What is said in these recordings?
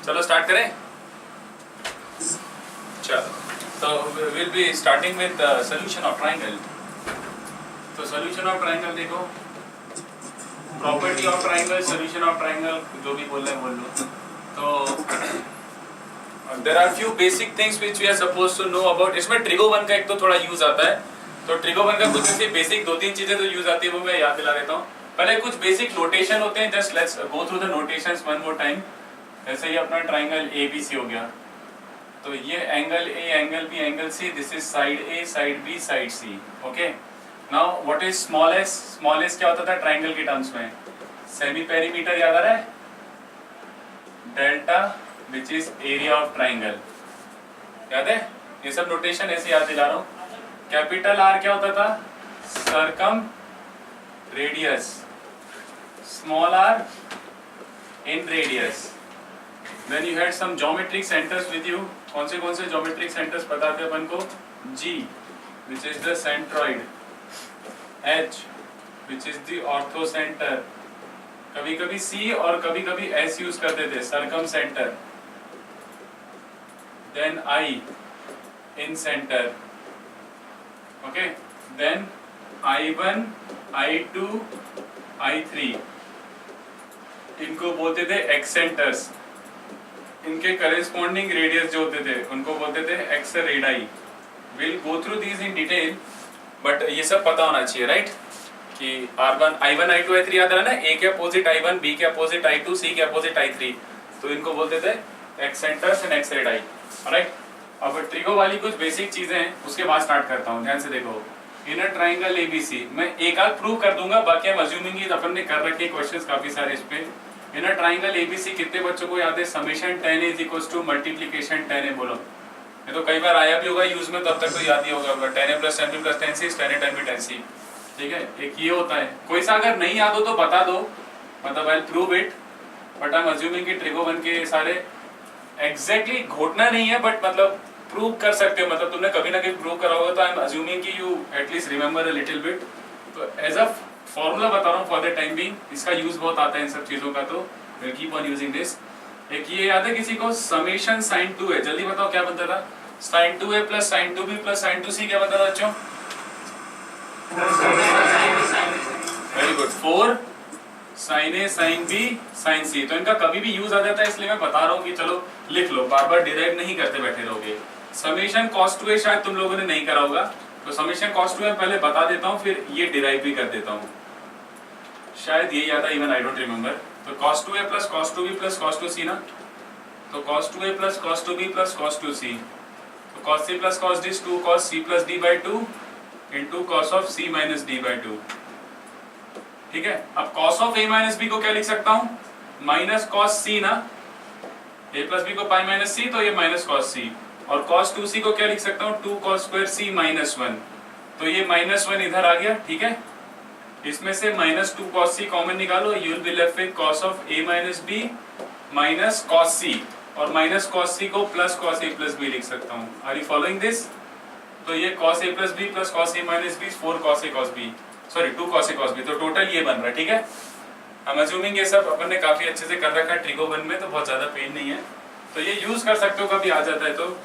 चलो स्टार्ट करें। चलो, तो will be starting with solution of triangle. तो सोल्यूशन ऑफ ट्राइंगल देखो, property of triangle, solution of triangle, जो भी बोल रहे हैं बोल लो। तो there are few basic things which we are suppose to know about. इसमें ट्रिगोवन का एक तो थोड़ा यूज आता है, तो ट्रिगोवन का कुछ ऐसी बेसिक 2-3 चीजें तो यूज आती है, वो मैं याद दिला देता हूँ। पहले कुछ बेसिक नोटेशन होते हैं, just let's go through the notations one more time. जैसे ये अपना ट्राइंगल ABC हो गया, तो ये angle A, angle B, angle C, this is side A, side B, side C। Okay, now what is small S? Small S क्या होता था ट्राइंगल के टर्म्स में? सेमी पेरीमीटर याद आ रहा है? Delta which is area of triangle, याद है? ये सब नोटेशन ऐसे याद दिला रहा हूँ। कैपिटल R क्या होता था? Circum radius, small r in radius. Then you had some geometric centers with you. कौन से geometric centers पता थे अपन को? G, which is the centroid, H, which is the orthocenter, कभी कभी C और कभी कभी S यूज करते थे, circumcenter, then I, in center, okay, then I1, I2, I3, इनको बोलते थे एक्सेंटर्स। इनके करेस्पॉन्डिंग रेडियस जो होते थे उनको बोलते थे एक्सरेडाई। Will go through these in detail, but ये सब पता होना चाहिए, राइट? कि R1, I1, I2, I3 याद है ना? A के अपोजिट I1, B के अपोजिट I2, C के अपोजिट I3, तो इनको बोलते थे एक्सेंटर्स एंड एक्सरेडाई, राइट? अब ट्रिगो वाली कुछ बेसिक चीजें हैं, उसके बाद स्टार्ट करता हूँ। ध्यान से देखो, इन अ ट्राइंगल ABC, मैं एक आध प्रूव कर दूंगा, बाकी हम अज्यूमिंग अपन ने कर रखे क्वेश्चंस काफी सारे इस पे। इन अ ट्राइंगल ABC कितने बच्चों को याद है? Summation 10 is equal to multiplication 10A। बोलो, ये तो कई बार आया भी होगा यूज में, तो अब तक तो याद ही होगा। 10A + 10B + 10C, 10A 10B 10C, ठीक है? एक ये होता है। कोई सा अगर नहीं याद हो तो बता दो, मतलब I prove it, but I am assuming कि ट्रिगोवन के सारे एग्जैक्टली घोटना नहीं है, बट मतलब प्रूव कर सकते हो, मतलब तुमने कभी ना कभी प्रूव करा होगा, तो आई एम अज्यूमिंग कि you at least remember a little bit. तो एज अ फॉर्मूला बता रहा हूँ फॉर द टाइम बीइंग, इसका यूज बहुत आता है इन सब चीजों का, तो will keep on using this. एक ये याद है किसी को? समेशन sin 2a, जल्दी बताओ क्या बनता था? sin 2a + sin 2b + sin 2c क्या बनता था बच्चों? Very good, 4 sin a sin b sin c। तो इनका कभी भी यूज आ जाता है, इसलिए मैं बता रहा हूँ कि चलो लिख लो, बार बार डिराइव नहीं करते बैठे रहोगे। समेशन cos 2a शायद तुम लोगों ने नहीं करा होगा, तो समेशन cos 2a पहले बता देता हूँ, फिर ये डिराइव भी कर देता हूँ। शायद ये याद है, इवन आई डोंट रिमेंबर। तो cos 2a + cos 2b + cos 2c ना, तो cos 2a + cos 2b + cos 2c, तो cos c + cos d is 2 cos c + d/2 into cos of c - d/2, ठीक है? अब cos of a - b को क्या लिख सकता हूँ? माइनस cos c ना, a + b को π - c, तो ये माइनस cos c, और cos 2c को क्या लिख सकता हूँ? 2 cos square c - 1, तो ये -1 इधर आ गया, ठीक है? इसमें से -2 cos c कॉमन निकालो, you will be left with cos of a - b minus cos c, और माइनस cos c को प्लस cos a + b लिख सकता हूँ। Are you following this? तो ये cos a + b + cos a - b 4 cos a cos b, sorry 2 cos a cos b, तो total ये बन रहा है, ठीक है? हम अज्यूमिंग ये सब अपन ने काफी अच्छे से कर रखा है ट्रिगोवन में, तो बहुत ज्यादा पेन नहीं है, तो ये यूज कर सकते हो कभी आ जाता है। तो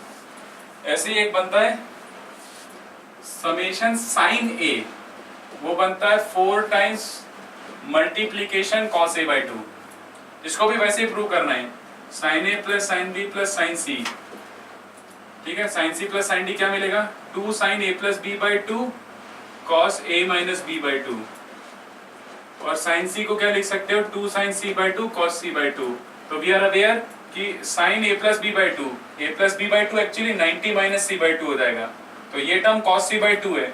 ऐसे ही एक बनता है समेशन sin a, वो बनता है 4 टाइम्स मल्टीप्लीकेशन cos a/2। इसको भी वैसे ही प्रूव करना है, sin a + sin b + sin c, ठीक है? sin c + sin d क्या मिलेगा? 2 sin a + b/2 cos a - b/2, और sin c को क्या लिख सकते हो? 2 sin c/2 cos c/2। तो वी आर अवेयर कि sin a + b/2, a + b/2 actually 90 - c/2 हो जाएगा, तो ये टर्म cos c/2 है,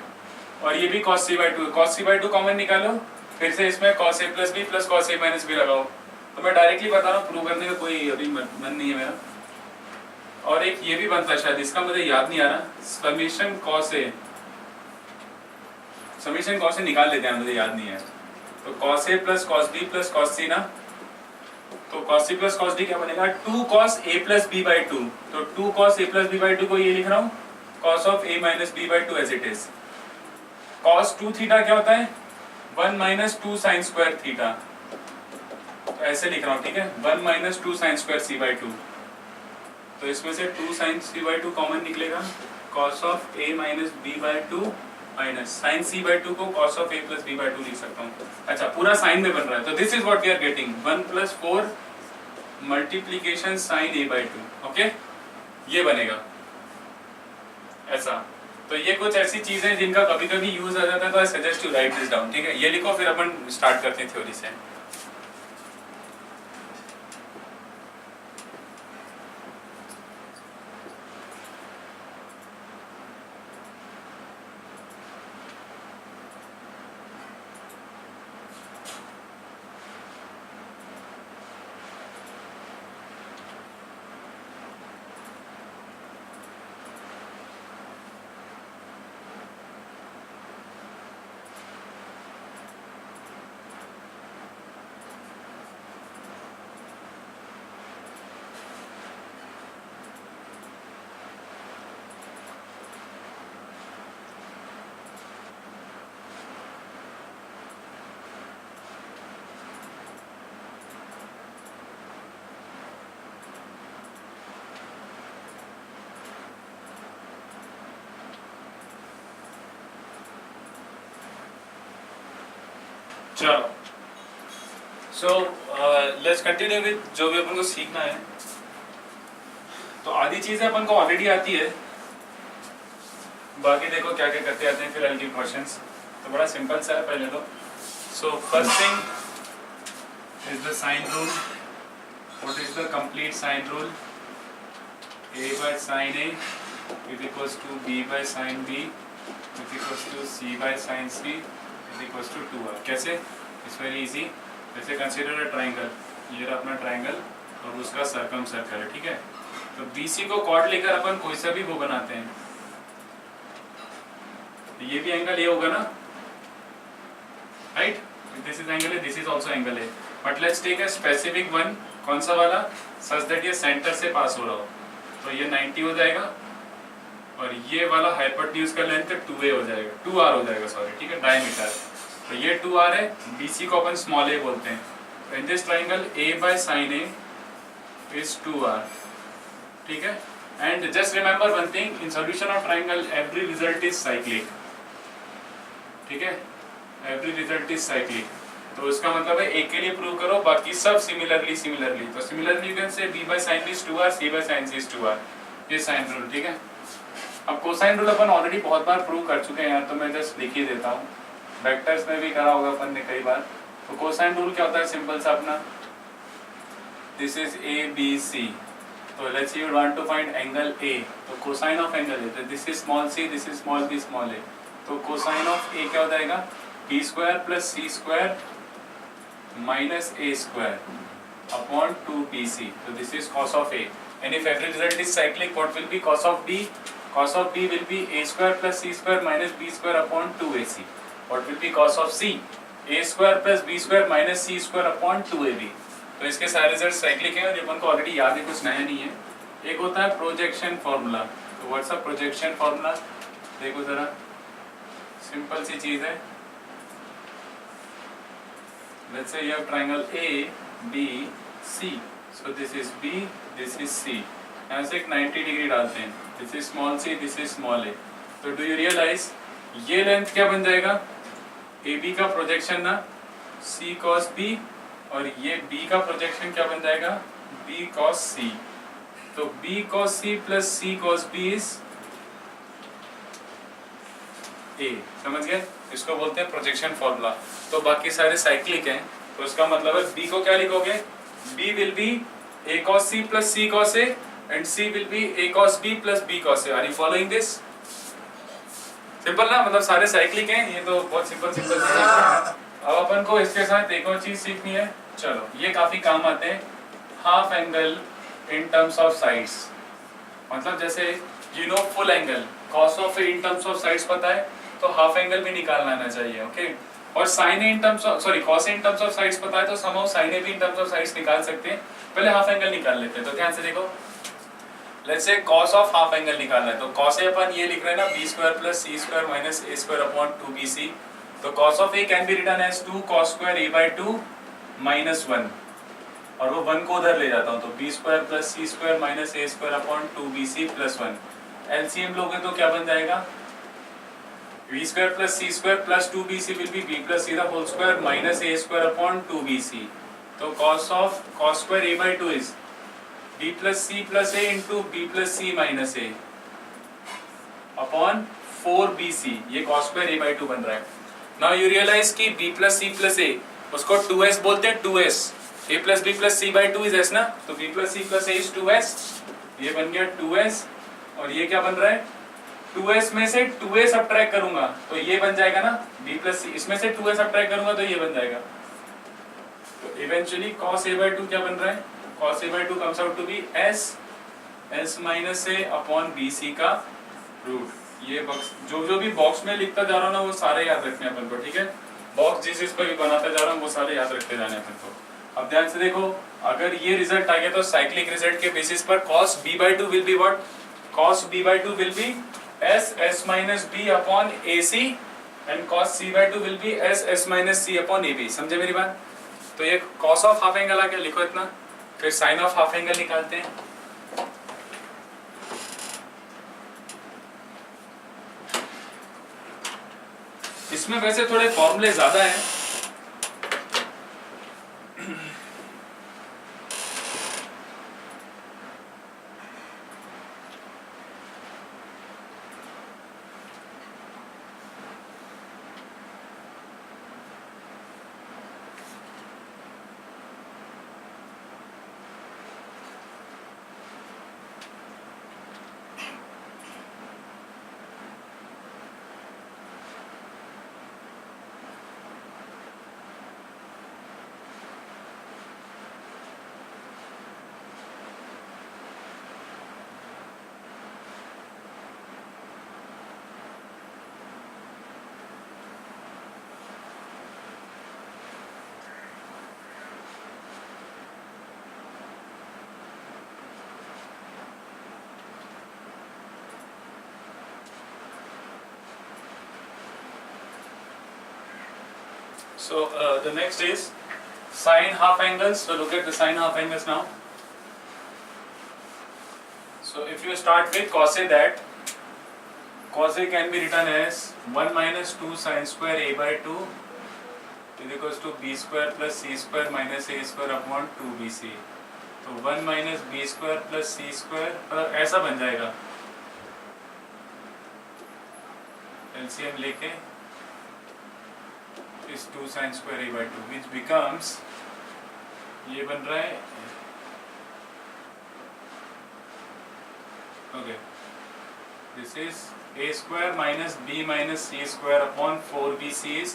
और ये भी cos c/2 है। cos c/2 कॉमन निकालो, फिर से इसमें cos a + b + cos a - b लगाओ। तो मैं डायरेक्टली बता रहा हूँ, प्रूव करने का कोई अभी मन नहीं है मेरा। और एक ये भी बनता है शायद, इसका मुझे याद नहीं आ रहा, समेशन cos a निकाल लेते हैं, मुझे याद नहीं है। तो cos a + cos b + cos c ना, तो cos c + cos d क्या बनेगा? 2 cos a + b/2, तो 2 cos a + b/2 को ये लिख रहा हूँ cos of a - b/2 as it is. cos 2 theta क्या होता है? 1 - 2 sin square थीटा, तो ऐसे लिख रहा हूँ, ठीक है? 1 - 2 sin square c/2, तो इसमें से 2 sin c by 2 कॉमन निकलेगा, cos of a minus b by 2 minus sine c by 2 को cos of a plus b by 2 लिख सकता हूँ। अच्छा, पूरा साइन में बन रहा है, तो this is what we are getting 1 plus 4 multiplication sine a by 2। Okay, ये बनेगा ऐसा। तो ये कुछ ऐसी चीजें जिनका कभी कभी यूज आ जाता है, तो I suggest you right this down. ठीक है, ये लिखो, फिर अपन स्टार्ट करते हैं थ्योरी से। चलो, सो लेट्स कंटिन्यू विद जो भी अपन को सीखना है। तो आधी चीजें अपन को ऑलरेडी आती है, बाकी देखो क्या क्या करते आते हैं, फिर आई गिव क्वेश्चंस। तो बड़ा सिंपल सा है पहले तो। So first thing is the sine rule. What is the complete sine rule? a by sin a is equals to b by sin b is equals to c by sin c is equals to 2r। कैसे? It's very easy. जैसे consider a triangle, ये रहा अपना triangle और उसका circum circle है। ठीक है, तो BC को कॉर्ड लेकर अपन कोई सा भी वो बनाते हैं, तो ये भी एंगल ये होगा ना, राइट? दिस इज एंगल है, दिस इज आल्सो एंगल है, but let's take a specific one. कौन सा वाला? सच दैट ये सेंटर से पास हो रहा हो, तो ये 90 हो जाएगा, और ये वाला हाइपोटेन्यूज का लेंथ 2a हो जाएगा, 2r हो जाएगा, सॉरी। ठीक है, डायमीटर, तो ये 2r है। BC को अपन स्मॉल a बोलते हैं। तो in this triangle a by sin a is 2r। ठीक है, and just remember one thing, in solution of triangle every result is cyclic. ठीक है, एवरी रिजल्ट इज साइक्लिक। तो इसका मतलब है एक के लिए प्रूव करो, बाकी सब सिमिलरली। तो similarly you can say b by sin b is 2r, c by sin c is 2r। ये साइन रूल। ठीक है, अब कोसाइन रूल अपन ऑलरेडी बहुत बार प्रूव कर चुके हैं यार, तो मैं जस्ट लिख ही देता हूँ। वेक्टर्स में भी करा होगा अपन ने कई बार। तो कोसाइन रूल क्या होता है? सिंपल सा अपना, this is A B C, तो let's you want to find angle A, तो cosine of angle A, this is small C, this is small B, small A, तो कोसाइन ऑफ ए क्या हो जाएगा? B square plus C square minus A square upon 2bc, so this is cos of a, and if every result is cyclic, what will be cos of b? Cos of b will be a square plus c square minus b square upon 2ac. What will be cos of c? a square plus b square minus c square upon 2ab। तो इसके सारे result cyclic हैं, और ये अपन को already याद है, कुछ नया नहीं है। एक होता है प्रोजेक्शन फॉर्मूला। तो व्हाट्स अ प्रोजेक्शन फॉर्मूला? देखो जरा, सिंपल सी चीज है। Let's say you have triangle A, B, C. So this is B, this is C. यहाँ से एक 90 डिग्री डालते हैं। This is small c, this is small a. तो do you realize ये लेंथ क्या बन जाएगा? AB का प्रोजेक्शन ना C cos B, और ये B का प्रोजेक्शन क्या बन जाएगा? B cos C। तो B cos C plus C cos B is A। समझ गए? इसको बोलते हैं प्रोजेक्शन फॉर्मूला। तो बाकी सारे साइक्लिक हैं, तो इसका मतलब है B को क्या लिखोगे? B will be A cos C plus C cos A, and C will be A cos B plus B cos A। Are you following this? Simple ना, मतलब सारे साइक्लिक हैं। ये तो बहुत सिंपल चीज़ है। अब अपन को इसके साथ एक और चीज सीखनी है। चलो, ये काफी काम आते हैं। Half angle in terms of sides, मतलब जैसे you know full angle, cos of A in terms of sides पता है, तो हाफ एंगल भी निकालना आना चाहिए। ओके, और sine in terms of cos in terms of sides पता है, तो समहाउ साइन ए भी इन टर्म्स ऑफ साइड्स निकाल सकते हैं। पहले हाफ एंगल निकाल लेते हैं। तो ध्यान से देखो, let's say cos of half angle निकालना है, तो कॉस ए अपन ये लिख रहे हैं ना, बी स्क्वायर प्लस सी स्क्वायर माइनस ए स्क्वायर अपॉन 2bc। तो cos of a can be written as 2 cos square a by 2 minus 1। और वो 1 को उधर ले जाता हूँ, तो बी स्क्वायर प्लस सी स्क्वायर माइनस ए square upon 2bc plus 1। LCM लोगे तो क्या बन जाएगा, B square plus C square plus 2bc will be B plus C the whole square minus A square upon 2bc। तो cos of cos square A by 2 is B plus C plus A into B plus C minus A upon 4bc। ये cos square A by 2 बन रहा है। Now you realise कि b plus C plus a उसको 2s बोलते हैं, 2s a plus B plus C by 2 is s ना, तो b plus C plus a is 2s। ये बन गया 2s और ये क्या बन रहा है, 2s में से 2a सब्ट्रैक्ट करूंगा तो ये बन जाएगा ना b प्लस सी, इसमें से 2a सब्ट्रैक्ट करूंगा तो ये बन जाएगा। तो इवेंचुअली cos a बाई 2 क्या बन रहा है, cos a by 2 comes out to be s minus a upon bc का रूट। ये बॉक्स जो भी बॉक्स में लिखता जा रहा हूँ ना वो सारे याद रखने अपन को, ठीक है। बॉक्स जिस चीज पर भी बनाता जा रहा हूँ वो सारे याद रखते जाने अपन को। अब ध्यान से देखो, अगर ये रिजल्ट आ गया तो साइक्लिक रिजल्ट के बेसिस पर cos b by 2 will be what, cos b by 2 will be s minus b upon ac and cos c by 2 will be s minus c upon ab। समझे मेरी बात। तो ये cos of half angle आ गया, लिखो इतना। फिर साइन ऑफ हाफ एंगल निकालते हैं। इसमें वैसे थोड़े फॉर्मूले ज्यादा हैं। So the next is sine half angles. So look at the sine half angles now. So if you start with cos A, that cos A can be written as 1 minus 2 sine square A by 2 is equals to b square plus c square minus a square upon 2bc। तो 1 minus b square plus c square ऐसा बन जाएगा, LCM लेके is 2 sin square a by 2 which becomes, ये बन रहा है, okay, this is a square minus b minus c square upon 4bc is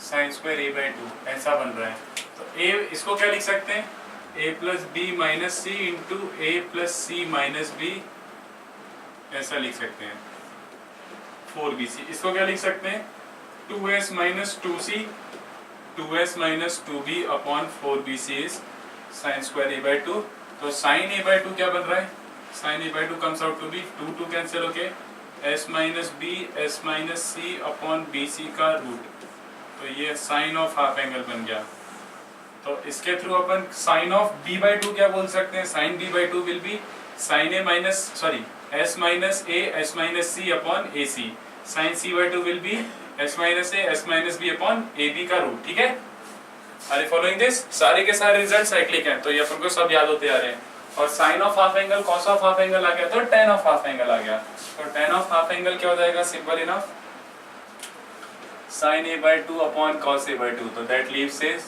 sin square a by 2, ऐसा बन रहा है। तो a इसको क्या लिख सकते हैं, a plus b minus c into a plus c minus b, ऐसा लिख सकते हैं 4bc। इसको क्या लिख सकते हैं, 2s minus 2c 2s minus 2b upon 4bc is sin square a by 2। तो sin a by 2 क्या बन रहा है, sin a by 2 comes out to be 2 cancel होके s minus b s minus c upon bc का root. तो ये sin of half angle बन गया। तो इसके through upon sin of b by 2 क्या बोल सकते हैं, sin b by 2 will be sin a minus s minus a s minus c upon ac। sin c by 2 will be s minus a s minus b upon ab का root, ठीक है। Are you following this. सारे के सारे result cyclic हैं, तो ये अपन को सब याद होते आ रहे हैं। और sine of half angle cos of half angle आ गया तो टेन ऑफ हाफ एंगल आ गया। तो टेन ऑफ हाफ एंगल क्या हो जाएगा, simple enough, sin a by 2 upon cos a by 2। तो that leaves is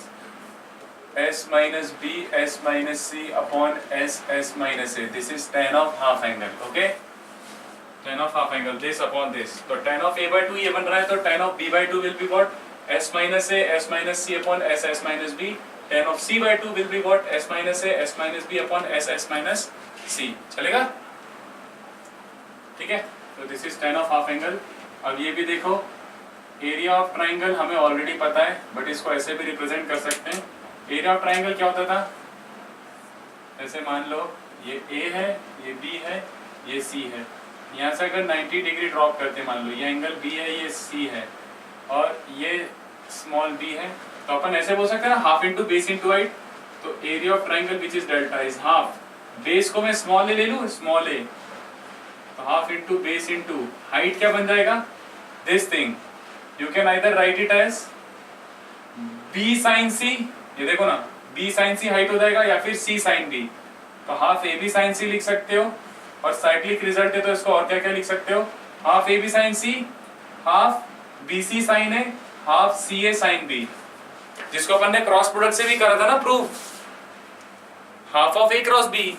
s minus b s minus c upon s minus a। This is tan of half angle, okay. tan of half angle this upon this। तो tan of a by 2 ये बन रहा है, तो tan of b by 2 will be what, s minus a s minus c upon s minus b। tan of c by 2 will be what, s minus a s minus b upon s minus c। चलेगा, ठीक है। तो this is tan of half angle। अब ये भी देखो, area of triangle हमें already पता है, बट इसको ऐसे भी रिप्रेजेंट कर सकते हैं। एरिया ऑफ ट्राइंगल क्या होता था, ऐसे मान लो ये a है, ये b है, ये c है। यहाँ से अगर 90 डिग्री ड्रॉप करते, मान लो ये एंगल b है, ये c है और ये स्मॉल b है, तो अपन ऐसे बोल सकते हैं ना, half into base into height. तो area of triangle which is delta is half, base को मैं स्मॉल ए ले लूं, स्मॉल ए, तो half into base into height क्या बन जाएगा, this thing you can either write it as B sine C, ये देखो ना बी साइन सी हाइट हो जाएगा, या फिर सी साइन बी, तो हाफ ए बी साइन सी लिख सकते हो, और साइक्लिक रिजल्ट है तो इसको और क्या क्या लिख सकते हो, half a b sine c, half b c sine a, half c a sine b, जिसको अपन ने क्रॉस प्रोडक्ट से भी करा था ना prove, half of a cross b,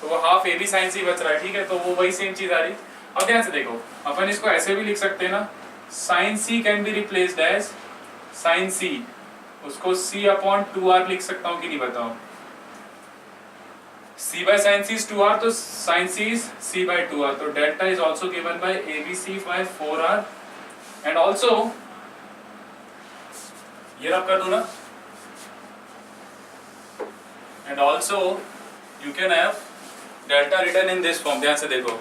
तो वो half a b sine c बच रहा है, ठीक है, तो वो वही सेम चीज आ रही। अब ध्यान से देखो, अपन इसको ऐसे भी लिख सकते हैं ना, sine C can be replaced as sine C, उसको c अपॉन 2r लिख सकता हूं कि नहीं बताओ, c by sin c is 2r, तो sin c is c by 2r, तो delta is also given by abc by 4r, and also ये रब कर दू ना, and also you can have delta written in this form, ध्यान से देखो,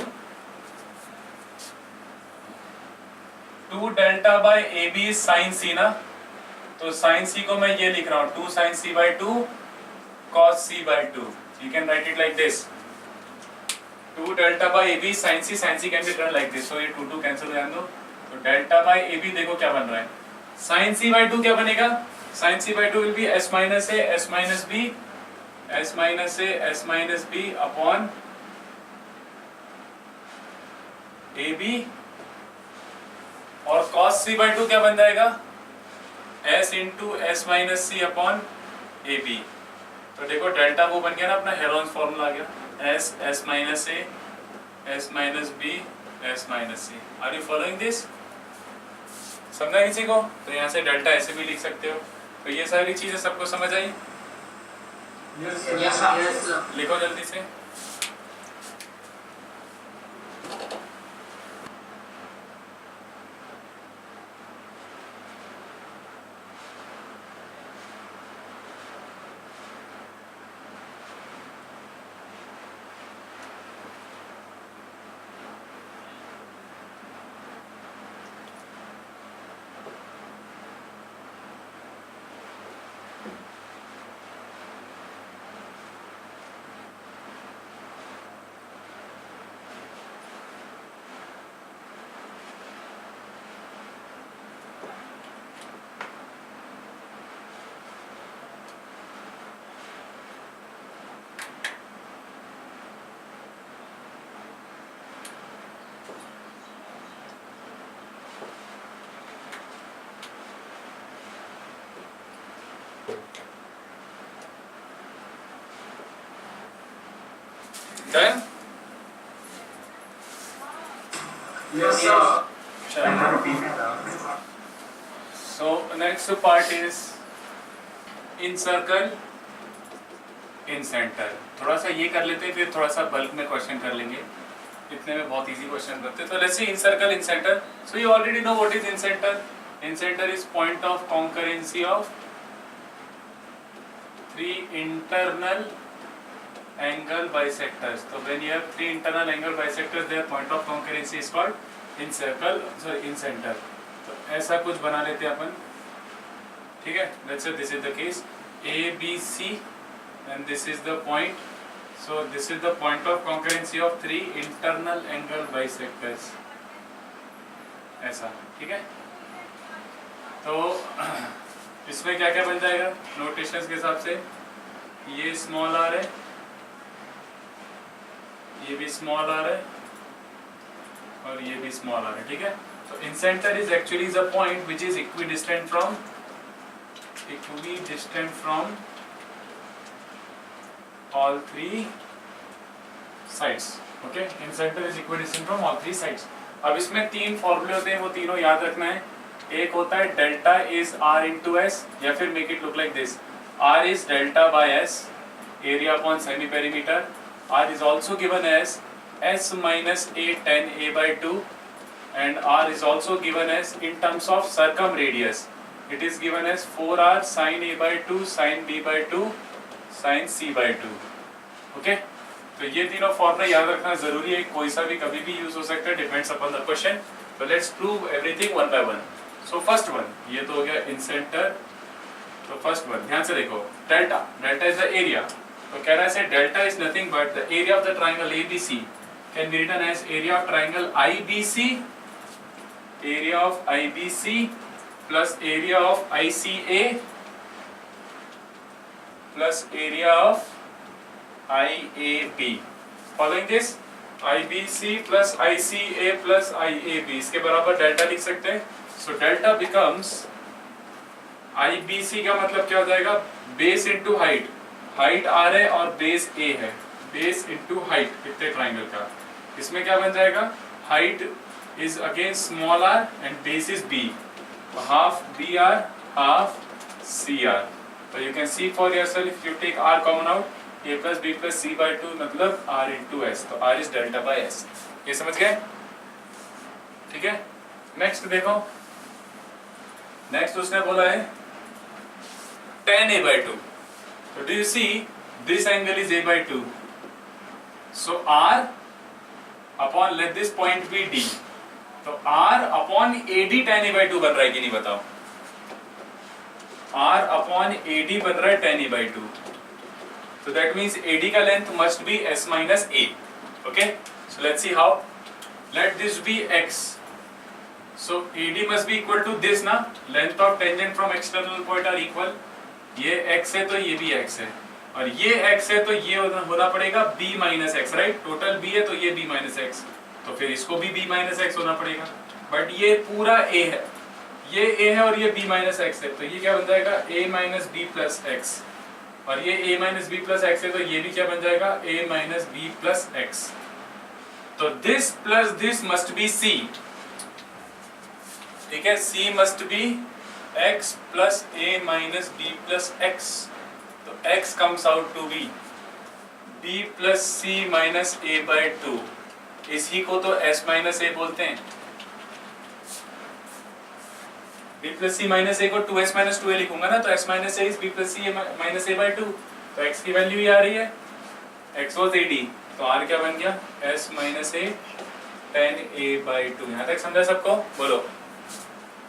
2 delta by ab is sin c ना, तो sin c को मैं ये लिख रहा हूँ 2 sin c by 2 cos c by 2, you can write it like this, 2 delta by ab sin c can be written like this, so ये 2 cancel हो जाएंगे, तो डेल्टा by ab देखो क्या बन रहा है, sin c by 2 क्या बनेगा, sin c by 2 will be s minus a s minus b s minus a s minus b upon ab, और cos c by 2 क्या बन जाएगा, s into s minus c upon a b, तो देखो delta वो बन गया ना अपना हेरोन्स फॉर्मूला आ गया, s s minus a s minus b s minus c, are you following this, समझा किसी को, तो यहाँ से डेल्टा ऐसे भी लिख सकते हो, तो ये सारी चीजें सबको समझ आई, लिखो जल्दी से, Done? Yes, sir. So next part is in circle, in center. थोड़ा सा ये कर लेते हैं, फिर थोड़ा सा बल्क में क्वेश्चन कर लेंगे, इतने में बहुत इजी क्वेश्चन करते हैं, तो let's see in circle in centre, so you already know what is in centre, in centre is point of concurrency of 3 internal angle bisectors, so when you have 3 internal angle bisectors their point of concurrency is called in circle, sorry in center, तो ऐसा कुछ बना लेते हैं अपन, ठीक है, let's say this is the case a b c and this is the point, so this is the point of concurrency of 3 internal angle bisectors, ऐसा, ठीक है, तो इसमें क्या क्या बन जाएगा नोटेशंस के हिसाब से, ये स्मॉल आर है, ये भी स्मॉल आर है, और ये भी स्मॉल आर है, ठीक है, तो in centre is actually the point which is equidistant from all 3 sides, okay, in centre is equidistant from all 3 sides. अब इसमें 3 फॉर्मूले होते हैं, वो तीनों याद रखना है, एक होता है delta is r into s, या फिर make it look like this, r is delta by s, area upon semi perimeter, r is also given as s minus a 10 a by 2, and r is also given as in terms of circumradius, it is given as 4r sin a by 2 sin b by 2 sin c by 2, okay, तो ये तीनों formula याद रखना जरूरी है, कोई सा भी कभी भी यूज हो सकता है, डिपेंड्स अपॉन द क्वेश्चन, तो let's prove everything one by one. So first one, ये तो हो गया इन सेंटर तो फर्स्ट वन ध्यान से देखो, delta, delta is the area, तो कह रहा है say delta is nothing but the area of the triangle ABC can be written as area of triangle IBC, area of IBC plus area of ICA plus area of IAB. Following this, IBC plus ICA plus IAB, इसके बराबर delta लिख सकते हैं। So delta becomes, IBC का मतलब क्या हो जाएगा, base into height, height R है और बेस ए है, बेस इंटू हाइट कितने ट्राइंगल का, इसमें क्या बन जाएगा, height is again small R and base is B, half B R half C R. तो you can see for yourself, you take R common out, a plus B plus C by two मतलब r into S, तो r is delta by S. ये समझ गए, ठीक है। Next देखो, next उसने बोला है tan a by 2, so do you see this angle is a by 2, so r upon let this point be d, तो r upon ad tan a by 2 बन रहा है कि नहीं बताओ, r upon ad बन रहा है tan a by 2, so that means ad का length must be s minus a, okay, so let's see how, let this be x, so AD must be equal to this ना, length of tangent from external point are equal, ये x है तो ये भी x है, और ये x है तो ये होना पड़ेगा b minus x, right, total b है तो ये b minus x, तो फिर इसको भी b minus x होना पड़ेगा, बट ये पूरा a है, ये a है और ये b minus x है, तो ये क्या बन जाएगा a minus b plus x, और ये a minus b plus x है तो ये भी क्या बन जाएगा a minus b plus x, तो this plus this must be c, ठीक है, c must be x plus a minus b plus x, तो x comes out to be b plus c minus a by 2, इसी को तो s minus a बोलते हैं, b plus c minus a को 2s minus 2a लिखूंगा ना, तो s minus a is b plus c minus a by 2, तो x की वैल्यू ही आ रही है, x was ad, तो r क्या बन गया s minus a tan a by 2, यहाँ तक समझा सबको, बोलो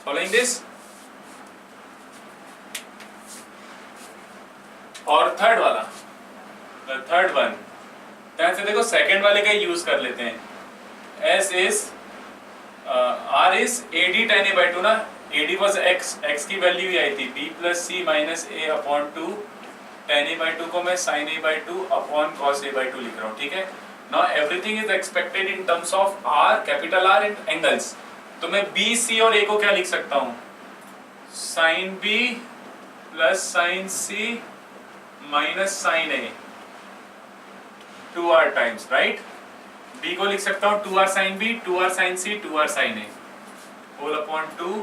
फॉलोइंग दिस। और थर्ड वाला, थर्ड वन ध्यान से देखो, सेकंड वाले का यूज कर लेते हैं, s is r is ad tan a by 2 ना, ad was x, x की वैल्यू ही आई थी b plus c minus a upon 2, tan a by 2 को मैं sin a by 2 upon cos a by 2 लिख रहा हूँ, ठीक है। Now everything is expected in terms of r, capital R and angles, तो मैं b, c और a को क्या लिख सकता हूँ, sin b plus sin c minus sin a, 2r times, right, b को लिख सकता हूँ 2r sin b, 2r sin c, 2r sin a whole upon 2,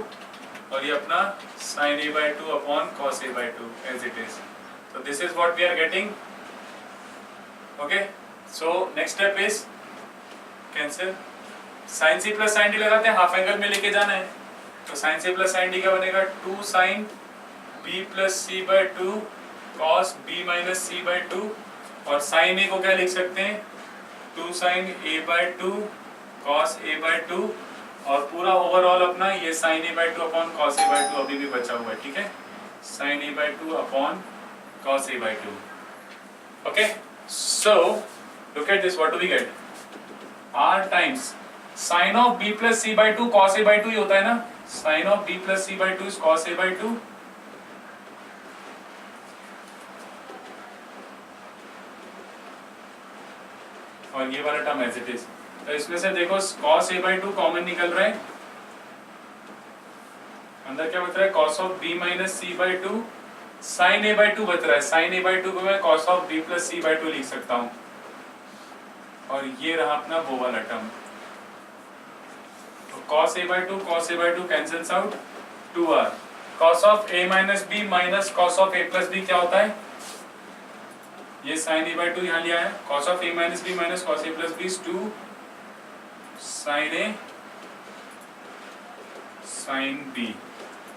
और ये अपना sin a by 2 upon cos a by 2 as it is, so this is what we are getting, okay, so next step is cancel, sin c plus sin d लगाते हैं, half angle में लेके जाना है, तो sin c plus sin d क्या बनेगा 2 sin b plus c by 2 cos b minus c by 2, और sin a को क्या लिख सकते हैं 2 sin a by 2 cos a by 2, और पूरा ओवरऑल अपना ये sin a by 2 upon cos a by 2 अभी भी बचा हुआ है, ठीक है, sin a by 2 upon cos a by 2, okay, so look at this, what do we get, r times sin of b plus c by 2 cos a by 2 ही होता है ना, sin of b plus c by 2 is cos a by 2, और ये वाला term as it is, तो इसमें से देखो cos a by 2 कॉमन निकल रहा है, अंदर क्या बच रहा है cos of b minus c by 2, sin a by 2 बच रहा है, sin a by 2 को मैं cos of b plus c by 2 लिख सकता हूँ, और ये रहा अपना वो वाला टर्म, तो cos a by 2 cancels out, 2r, cos of a minus b minus cos of a plus b क्या होता है, ये sin a by 2 यहाँ लिया है, cos of a minus b minus cos a plus b is 2 sin a sin b,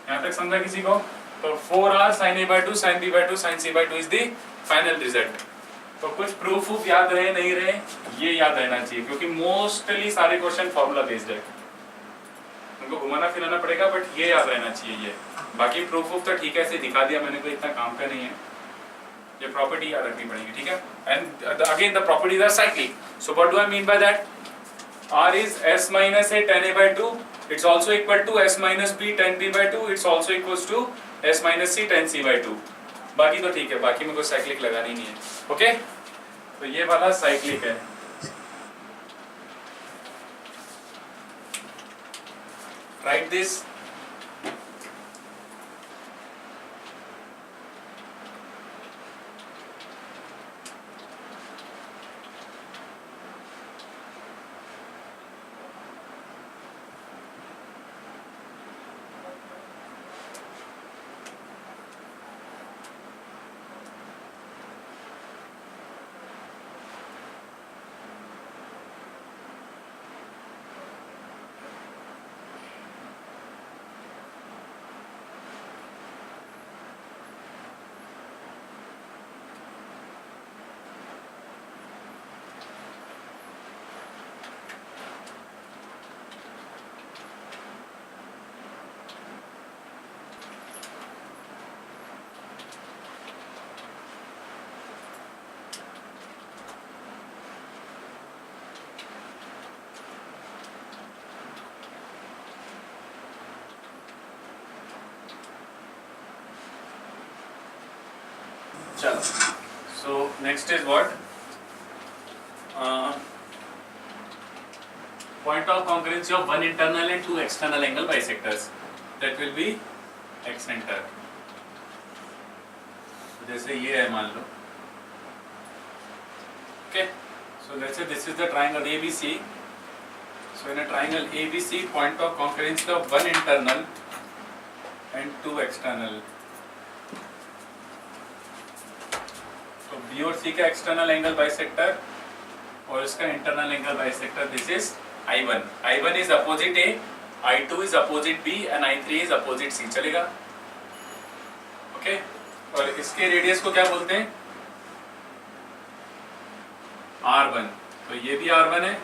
यहाँ तक समझा किसी को, तो 4r sin a by 2 sin b by 2 sin c by 2 is the final result, तो कुछ प्रूफ याद रहे नहीं रहे ये याद रहना चाहिए, क्योंकि मोस्टली सारे क्वेश्चन फॉर्मूला बेस्ड है, इनको घुमाना फिराना पड़ेगा, बट ये याद रहना चाहिए ये। बाकी प्रूफ तो ठीक है, ऐसे दिखा दिया मैंने, कोई इतना काम का नहीं है। ये प्रॉपर्टी याद रखनी पड़ेगी, ठीक है। And again the properties are cyclic, so what do I mean by that? R is s minus a tan a by 2, it's also equal to s minus b tan b by 2, it's also equals to s minus c tan c by 2। बाकी तो ठीक है, बाकी में कोई cyclic लगानी नहीं है, ओके। तो ये वाला साइक्लिक है। राइट दिस, चलो। So next is what? point of congruency of one internal and two external angle bisectors, that will be eccentre। जैसे ये है मान लो, okay, so let's say this is the triangle ABC, so in a triangle ABC point of congruency of one internal and two external, तो B और C का external angle bisector और इसका internal angle bisector, this is I1। I1 is opposite A, I2 is opposite B and I3 is opposite C, चलेगा, okay. और इसके radius को क्या बोलते हैं? R1, तो ये भी R1 है।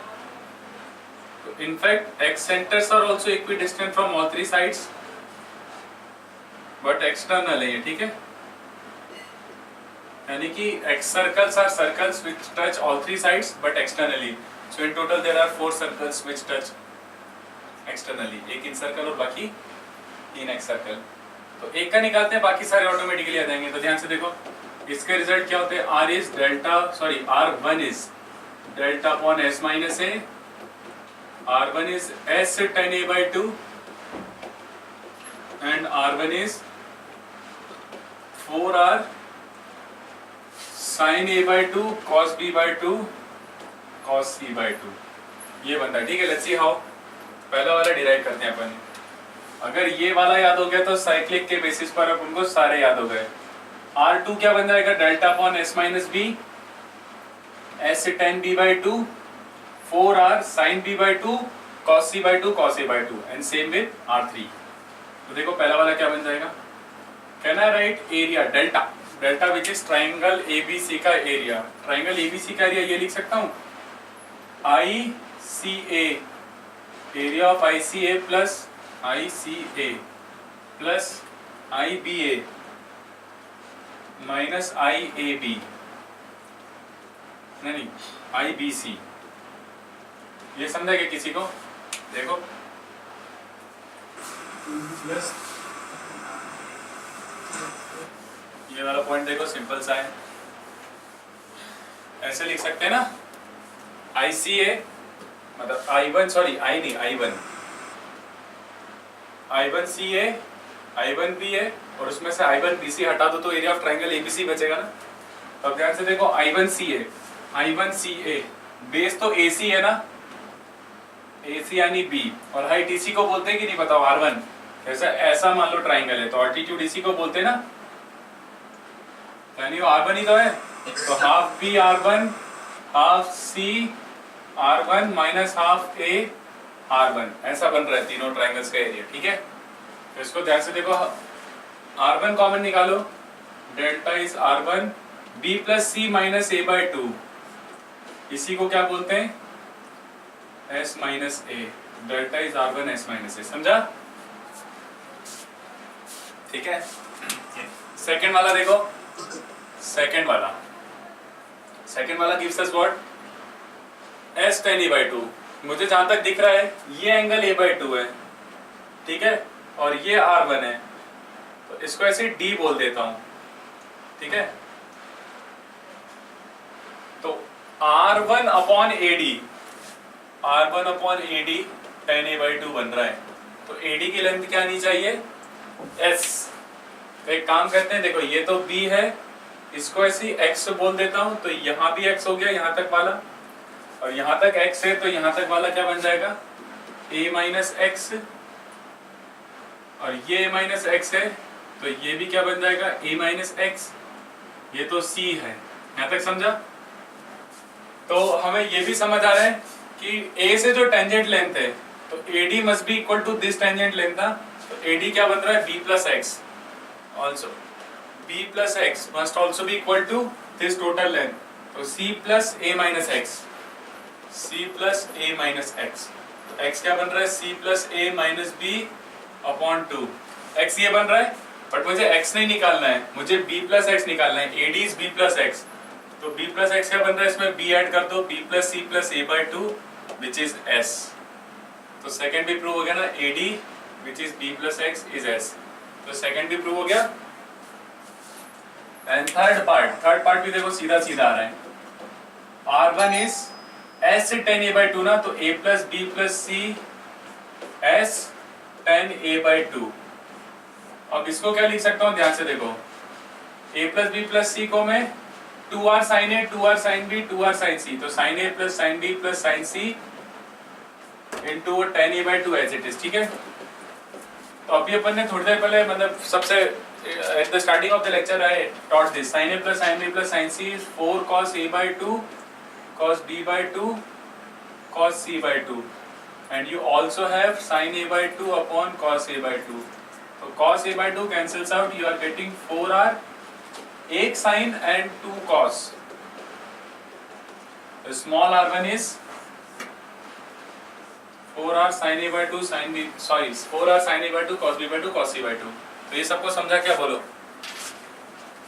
तो in fact excentres are also equidistant from all three sides, but external है ये, ठीक है। यानी कि ex circles are circles which touch all three sides but externally. So in total there are 4 circles which touch externally, एक इन circle और बाकी 3 x circle. तो एक का निकालते हैं, बाकी सारे ऑटोमेटिकली आ जाएंगे। तो ध्यान से देखो, इसके रिजल्ट क्या होते हैं? R is delta, sorry, R1 is delta upon s minus a, R1 is s tan a by 2 and R1 is 4R sin a by 2 cos b by 2 cos c by 2, ये बनता है, ठीक है। Let's see how. पहला वाला derive करते हैं अपन। अगर ये वाला याद हो गया तो साइक्लिक के बेसिस पर अपन को सारे याद हो गए। R2 क्या बन जाएगा? Delta upon s minus b, s tan b by 2, 4R sin b by 2 cos c by 2 cos a by 2 and same with R3। तो देखो पहला वाला क्या बन जाएगा? Can I right area delta, delta which is triangle ABC का area. Triangle ABC का area ये लिख सकता हूँ, ICA, area of ICA plus ICA plus IBA minus IAB, नहीं IBC। ये समझा क्या किसी को? देखो Yes. ये वाला पॉइंट देखो, सिंपल सा है, ऐसे लिख सकते हैं ना। ICA मतलब I1, सॉरी I नहीं, I1CA, I1BA और उसमें से I1BC हटा दो तो एरिया ऑफ ट्राइंगल ABC बचेगा ना। अब ध्यान से देखो, I1CA बेस तो AC है ना, AC यानी B, और हाइट DC को बोलते हैं कि नहीं बताओ? R1। ऐसा मान लो ट्राइंगल है तो ऑल्टीट्यूड DC को बोलते हैं ना, यानी वो R1 ही तो है। तो half B R1, half C R1 minus half A R1, ऐसा बन रहा है तीनों ट्राइंगल्स का एरिया, ठीक है। तो इसको ध्यान से देखो, R1 कॉमन निकालो, delta is R1 B plus C minus A by 2, इसी को क्या बोलते हैं? S minus A। Delta is R1 S minus A, समझा? ठीक है। सेकेंड वाला देखो, सेकेंड वाला gives us what? S tan a/2। मुझे जहां तक दिख रहा है ये एंगल a/2 है, ठीक है, और ये R1 है, तो इसको ऐसे D बोल देता हूं, ठीक है। तो R1 upon AD tan a/2 बन रहा है, तो AD की लेंथ क्या आनी चाहिए? S। तो एक काम करते हैं, देखो ये तो B है, इसको ऐसे X बोल देता हूं, तो यहां भी X हो गया यहां तक वाला, और यहां तक X है, तो यहां तक वाला क्या बन जाएगा? A माइनस एक्स, और ये A माइनस एक्स है, तो ये भी क्या बन जाएगा? A minus x. ये तो C है, यहां तक समझा? तो हमें ये भी समझ आ रहा है कि A से जो टेंजेंट लेंथ है, तो AD must be equal to this tangent length ना, तो AD क्या बन रहा है? B plus x. Also B plus x must also be equal to this total length, तो C plus A minus x, C plus A minus x. तो x क्या बन रहा है? C plus A minus B upon 2। x ये बन रहा है, बट मुझे x नहीं निकालना है, मुझे B प्लस एक्स निकालना है। AD is B plus x, तो B प्लस एक्स क्या बन रहा है? इसमें B ऐड कर दो, B plus C plus A/2 which is S। तो सेकेंड भी प्रूव हो गया ना, AD which is B plus x is S। तो सेकेंड भी प्रूव हो गया। एंड थर्ड पार्ट भी देखो सीधा सीधा आ रहा है। R1 is S tan a/2 ना, तो A plus B plus C S tan a/2। अब इसको क्या लिख सकता हूँ? ध्यान से देखो, A plus B plus C को मैं 2r sin A 2r sin B 2r sin C, तो sin A plus sin B plus sin C into tan a/2 as it is, ठीक है। तो अभी अपन ने थोड़ी देर पहले, मतलब सबसे at the starting of the lecture I taught this, sin A plus sin B plus sin C is 4 cos A/2 cos B/2 cos C/2, and you also have sin A/2 upon cos A/2। तो cos A/2 cancels out, you are getting 4r, एक sin and 2 cos। Small r1 is 4r sin A/2 sin B, sorry 4r sin A/2 cos B/2 cos C/2। तो ये सबको समझा क्या? बोलो।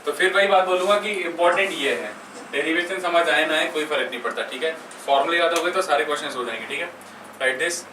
तो फिर वही बात बोलूंगा कि इंपॉर्टेंट ये है, डेरिवेशन समझ आए ना आए कोई फर्क नहीं पड़ता, ठीक है। फॉर्मूले याद हो गए तो सारे क्वेश्चंस हो जाएंगे, ठीक है। Right this.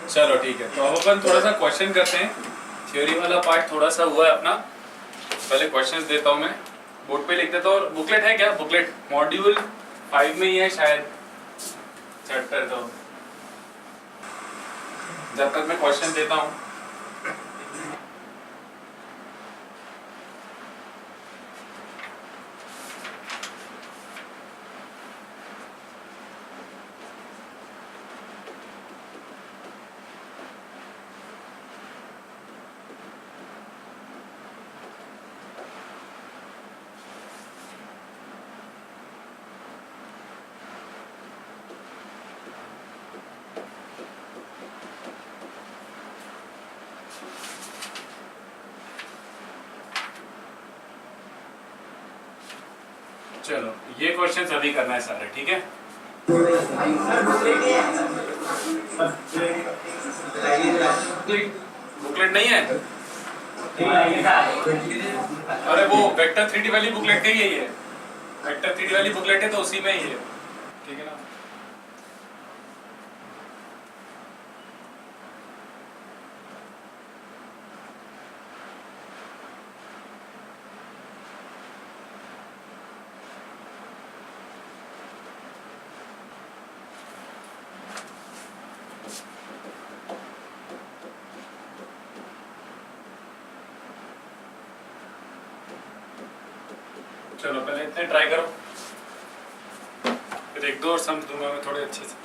चलो ठीक है, तो अब अपन थोड़ा सा क्वेश्चन करते हैं। थ्योरी वाला पार्ट थोड़ा सा हुआ है अपना, पहले क्वेश्चंस देता हूँ मैं, बोर्ड पे लिख देता हूँ। बुकलेट है क्या? बुकलेट मॉड्यूल 5 में ही है शायद, चैप्टर। तो जब तक मैं क्वेश्चन देता हूँ, चलो ये क्वेश्चन अभी करना है सारे, ठीक है। बुकलेट नहीं है? अरे वो वेक्टर 3D वाली बुकलेट का ही यही है, वेक्टर 3D वाली बुकलेट है तो उसी में ही है, ठीक है ना। चलो पहले इतने ट्राई करो, फिर एक दो और समझ दूंगा मैं थोड़े अच्छे से।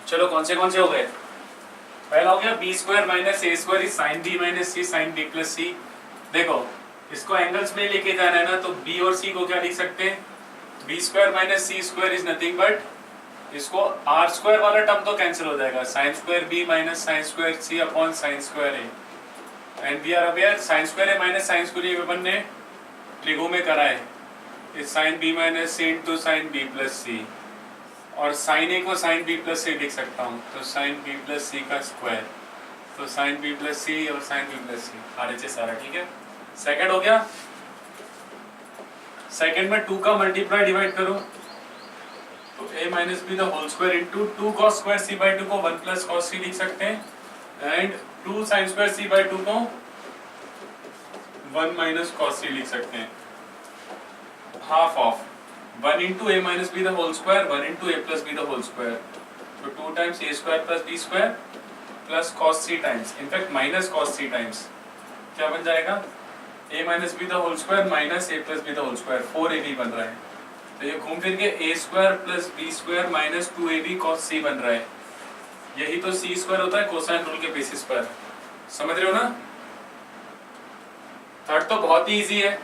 चलो कौन से हो गए? पहला हो गया B square minus A square is sine B minus C sine B plus C. देखो इसको एंगल्स में लेके जाना है ना, तो बी और सी को क्या लिख सकते हैं? B square minus C square is nothing but, इसको आर स्क्वायर वाला टर्म तो कैंसिल हो जाएगा, sine square B minus sine square C upon sine square A. And we are aware sine square A minus sine square A अपन ने trigo में करा है, is sine B minus C into sine B plus C, और sine ए को sign B plus सी लिख सकता हूँ, तो साइन बी प्लस सी का स्क्वायर, तो साइन बी प्लस सी और साइन बी प्लस सी RHS सारा, ठीक है। सेकंड हो गया, सेकंड में 2 का मल्टीप्लाई डिवाइड करो तो a minus b the whole square into 2 cos square c by 2 को 1 प्लस कॉस सी लिख सकते हैं, and 2 sine square c by 2 को 1 माइनस कॉस सी लिख सकते हैं, half of 1 into a minus b the whole square 1 into a plus b the whole square, so 2 times a square plus b square plus cos c times, in fact minus cos c times, क्या बन जाएगा? a minus b the whole square minus a plus b the whole square, 4ab बन रहा है, तो ये घूम फिर के a square plus b square minus 2ab cos c बन रहा है, यही तो c square होता है कोसाइन रूल के बेसिस पर, समझ रहे हो ना। थर्ड तो बहुत ही इजी है,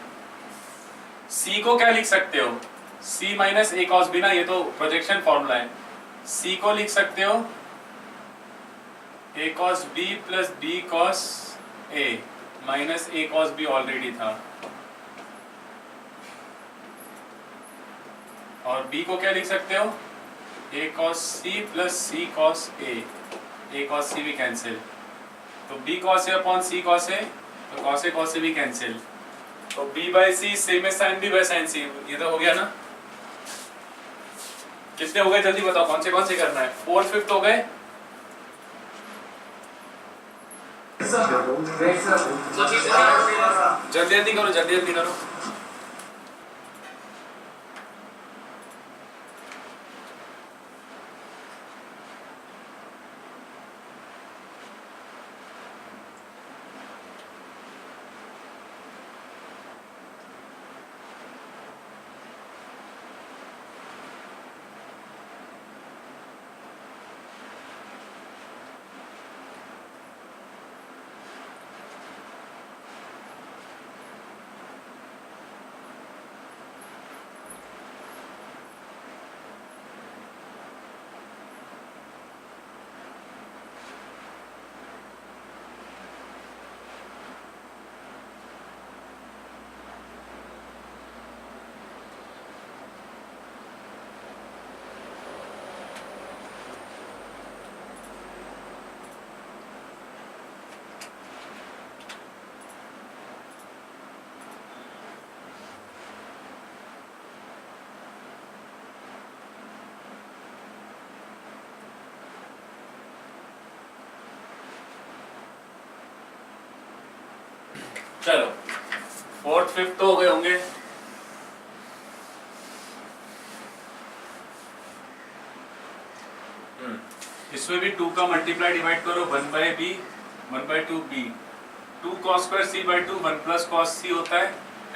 c को क्या लिख सकते हो? c माइनस ए कॉस बी ना, ये तो प्रोजेक्शन फॉर्मूला है, c को लिख सकते हो a cos b plus b cos a minus a cos b already था, और b को क्या लिख सकते हो? a cos c plus c cos a cos c भी कैंसिल, तो b cos a upon c cos a, तो कॉस a कॉस a भी कैंसिल, तो b बाई c सेम है sine b by sine c, ये तो हो गया ना। कितने हो गए जल्दी बताओ, कौन से करना है? 4th 5th हो गए, जल्दी करो। चलो फोर्थ फिफ्थ तो हो गए होंगे। इसमें भी 2 का मल्टीप्लाई डिवाइड करो 1/b 1/2b 2 cos square c by 2 1 plus cos c होता है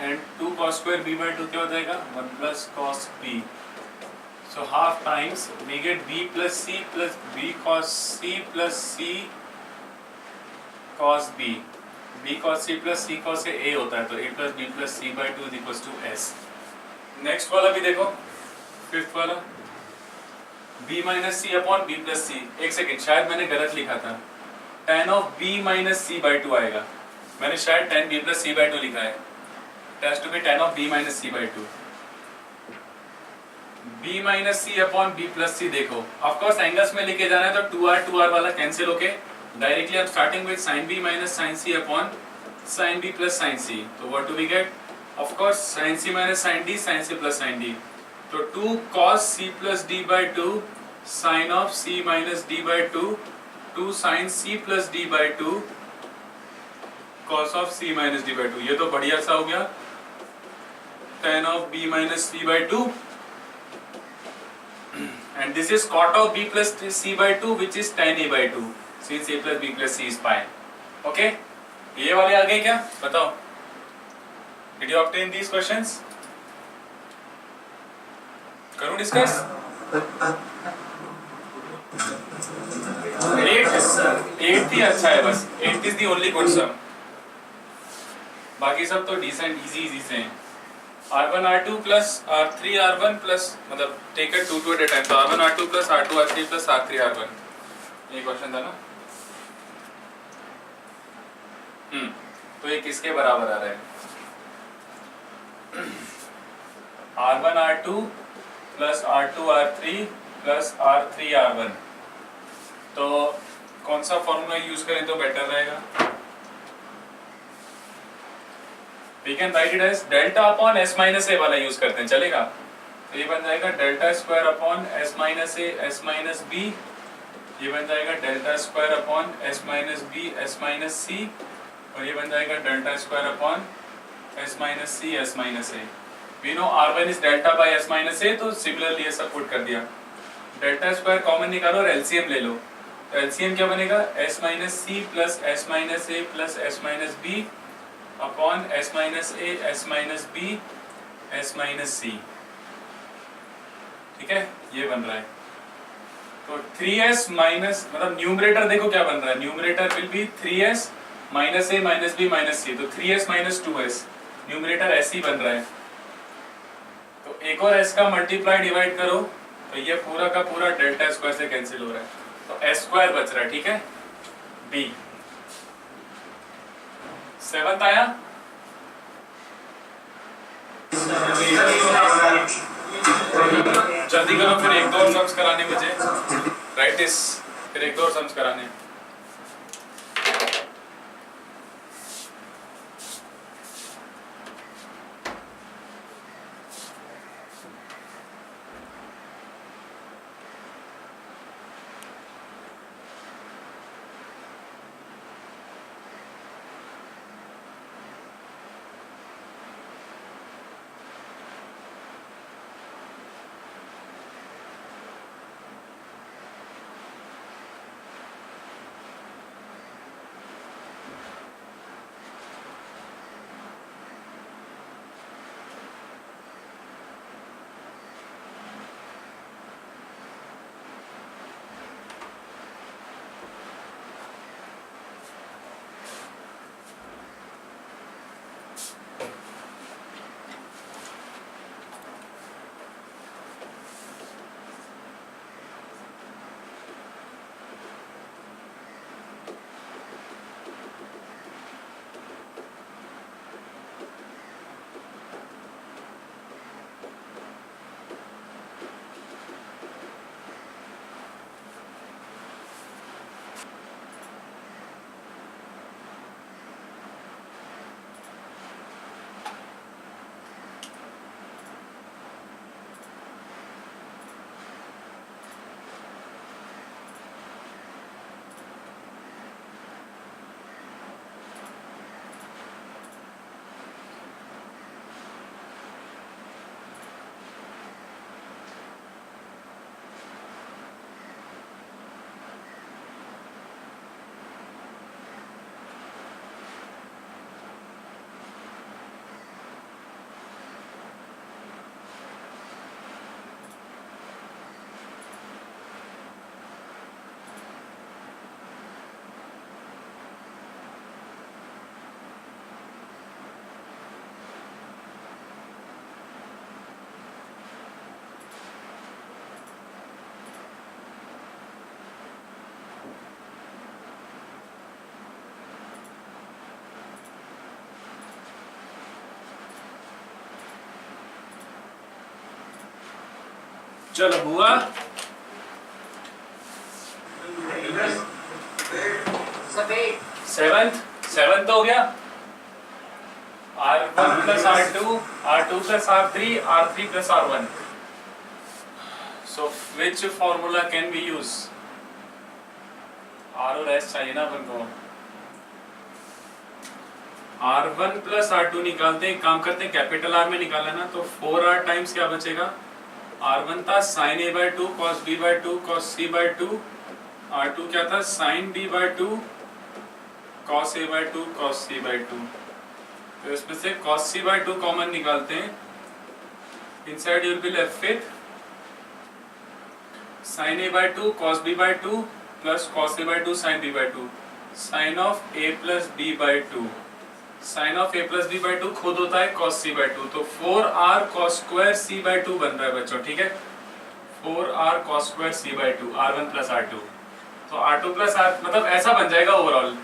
and 2 cos square b by 2 क्या हो जाएगा 1 plus cos b। So half times we get b plus c plus b cos c plus c cos b b cos c plus c cos a होता है तो a plus b plus c by 2 is equals to s। Next वाला भी देखो fifth वाला b minus c upon b plus c। एक second शायद मैंने गलत लिखा था tan of b minus c by 2 आएगा। मैंने शायद tan b plus c by 2 लिखा है। It has to be tan of b minus c by 2। b minus c upon b plus c देखो of course एंगल्स में लेके जाना है तो 2r वाला कैंसिल होके directly I'm starting with sin b minus sin c upon sin b plus sin c। तो what do we get? Of course sin c minus sin d sin c plus sin d। तो 2 cos c plus d by 2 sin of c minus d by 2 2 sin c plus d by 2 cos of c minus d by 2। ये तो बढ़िया सा हो गया tan of b minus c by 2 and this is cot of b plus c by 2 which is tan a by 2 since a plus b plus c is pi। okay? ये वाले आ गए क्या बताओ? Did you obtain these questions? करूँ discuss? 8th ही अच्छा है बस 8th is the only good sum। बाकी सब तो decent easy से हैं। R1 R2 plus R3 R1 plus मतलब take it 2 at a time तो R1 R2 plus R2 R3 plus R3 R1 ये क्वेश्चन था ना। तो ये किसके बराबर आ रहा है? R1 R2 plus R2 R3 plus R3 R1। तो कौन सा फॉर्मूला यूज करें तो बेटर रहेगा? We can write it as delta upon s minus a वाला यूज करते हैं चलेगा? तो ये बन जाएगा delta square upon s minus a s minus b। ये बन जाएगा delta square upon s minus b s minus c और ये बन जाएगा delta square upon s minus c s minus a। We know R1 is delta by s minus a तो similarly ये सब पुट कर दिया। डेल्टा स्क्वायर कॉमन निकालो और एलसीएम ले लो तो एलसीएम क्या बनेगा s minus c plus s minus a plus s minus b upon s minus a s minus b s minus c। ठीक है ये बन रहा है तो 3s माइनस मतलब न्यूमरेटर देखो क्या बन रहा है numerator will be 3s minus a minus b minus c तो 3s माइनस 2s न्यूमरेटर ऐसे ही बन रहा है। तो एक और s का मल्टीप्लाई डिवाइड करो तो ये पूरा का पूरा डेल्टा स्क्वायर से कैंसिल हो रहा है तो s स्क्वायर बच रहा है। ठीक है b 7th आया। जल्दी करो फिर एक दो और सम्स कराने मुझे राइट दिस फिर एक दो और सम्स कराने। चलो हुआ सेवंथ हो गया R1 plus R2, R2 plus R3, R3 plus R1. So which formula can we use? R और S चाहिए ना अपन को. R1 plus R2 निकालते हैं, काम करते हैं कैपिटल R में निकालना ना, तो 4R टाइम्स क्या बचेगा? R1 था sin A by 2 cos B by 2 cos C by 2, R2 क्या था sin B by 2 cos A by 2 cos C by 2. तो इसमें से cos C by 2 कॉमन निकालते हैं. Inside you will be left with sin A by 2 cos B by 2 plus cos A by 2 sin B by 2. Sin of A plus B by 2. Sin of A plus B by 2 खुद होता है cos C by 2. तो 4R cos square C by 2 बन रहा है बच्चों, ठीक है? 4R cos square C by 2, R1 plus R2. तो R2 plus R मतलब ऐसा बन जाएगा overall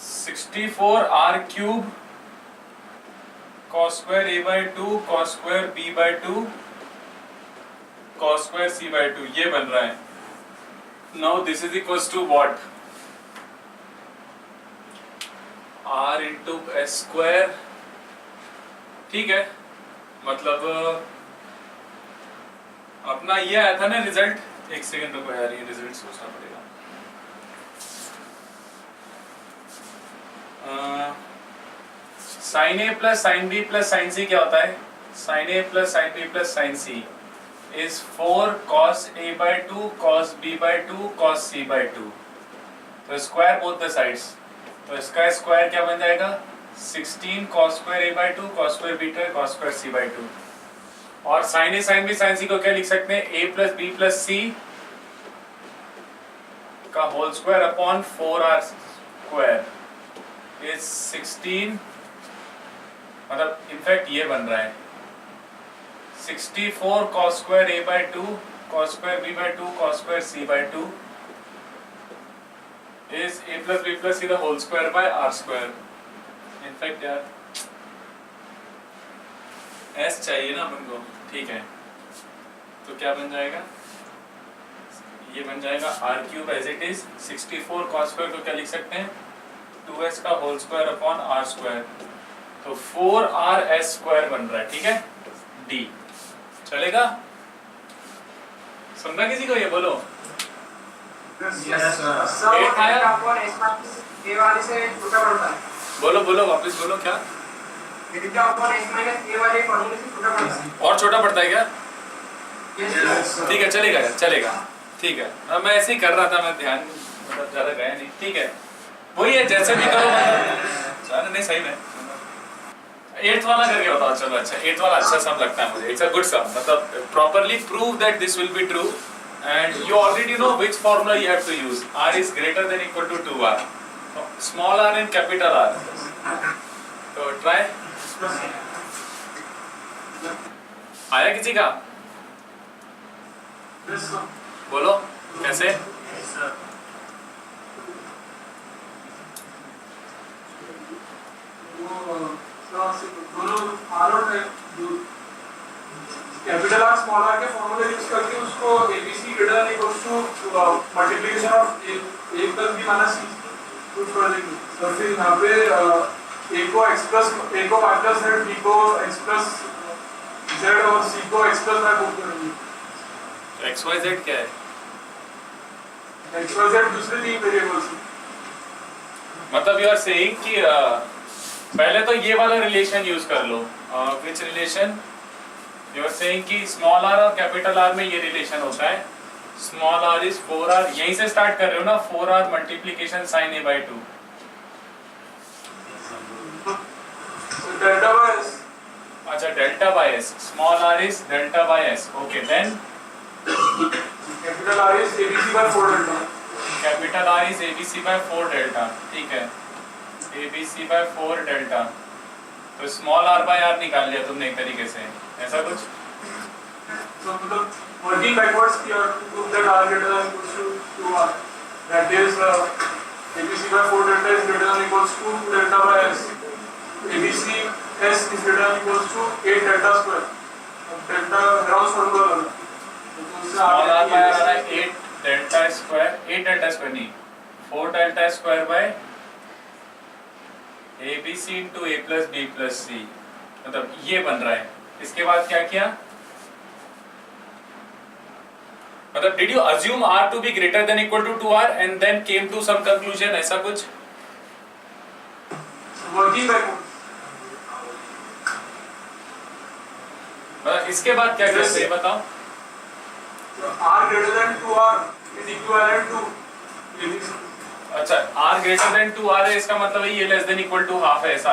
64R cube cos square A by 2 cos square B by 2 cos square C by 2 ये बन रहा है. Now this is equals to what? R into S square. ठीक है, मतलब अपना ये आया था ना रिजल्ट. एक सेकंड रुको यार, ये रिजल्ट सोचना पड़ेगा. sin A plus sin B plus sin C क्या होता है? sin A plus sin B plus sin C is 4 cos A by 2 cos B by 2 cos C by 2. तो स्क्वायर बोथ द साइड्स. तो इसका square क्या बन जाएगा? 16 cos square A by 2 cos square B by cos square C by 2. और sin A sin B sin C को क्या लिख सकते हैं? A plus B plus C का whole square upon 4R square is 16, मतलब इनफैक्ट ये बन रहा है 64 cos square A by 2 cos square B by 2 cos square C by 2 is A plus B plus C the whole square by R square. In fact यार S चाहिए ना अपन को, ठीक है? तो क्या बन जाएगा? ये बन जाएगा R cube as it is 64 cos square को क्या लिख सकते हैं? 2s का whole square upon R square. तो 4RS स्क्वायर बन रहा है, ठीक है? D चलेगा? समझा किसी को? ये बोलो. बोलो बोलो वापस बोलो. क्या और छोटा पड़ता है क्या? ठीक है, चलेगा यार, चलेगा, ठीक है. अब मैं ऐसे ही कर रहा था, मैं ध्यान मतलब ज्यादा गया नहीं, ठीक है? वही है, जैसे भी करो मतलब नहीं सही में. 8th वाला करके बताओ. चलो अच्छा, 8th वाला अच्छा सम लगता है मुझे. इट्स अ गुड सम, मतलब properly prove that this will be true and you already know which formula you have to use. R is greater than equal to 2R. Small r and capital R. तो try. आया किसी का? बोलो कैसे? Capital r small r के formula use करके उसको ABC greater than equals to multiplication of a plus b minus c prove कर देंगे. तो फिर यहाँ पे a को x प्लस a को y प्लस z, b को x प्लस z और c को x प्लस y प्रूव करेंगे. x y z क्या है? x y z दूसरे तीन वेरिएबल्स. मतलब यू आर सेइंग कि पहले तो ये वाला रिलेशन यूज कर लो. Which relation? You are saying कि स्मॉल आर और कैपिटल आर में ये रिलेशन होता है. Small r is 4R. यहीं से स्टार्ट कर रहे हो ना? 4R multiplication sin A by 2. Delta by s. अच्छा, delta by s. Small r is delta by s. Okay, then capital R is ABC by 4 delta. Capital R is ABC by 4 delta. ठीक है, ABC by 4 delta. तो small r by r निकाल लिया तुमने एक तरीके से, ऐसा कुछ? So मतलब working backwards here to prove that r greater than equals to 2r. That is ABC by 4 delta is greater than equals to 2 delta by s. ABC s is greater than equals to 8 delta square. Delta ground formula लगा तो उससे small are bye आ रहा है आगे 8 delta square, 8 delta square नहीं, 4 delta square by A B C into A plus B plus C, मतलब ये बन रहा है। इसके बाद क्या किया, मतलब did you assume r to be greater than equal to r and then came to some conclusion, ऐसा कुछ? वर्किंग बैक इसके बाद क्या करते हैं बताओ? R greater than 2r is equivalent to ABC। अच्छा, r ग्रेटर देन 2r है, इसका मतलब है ये less than equal to half है, ऐसा?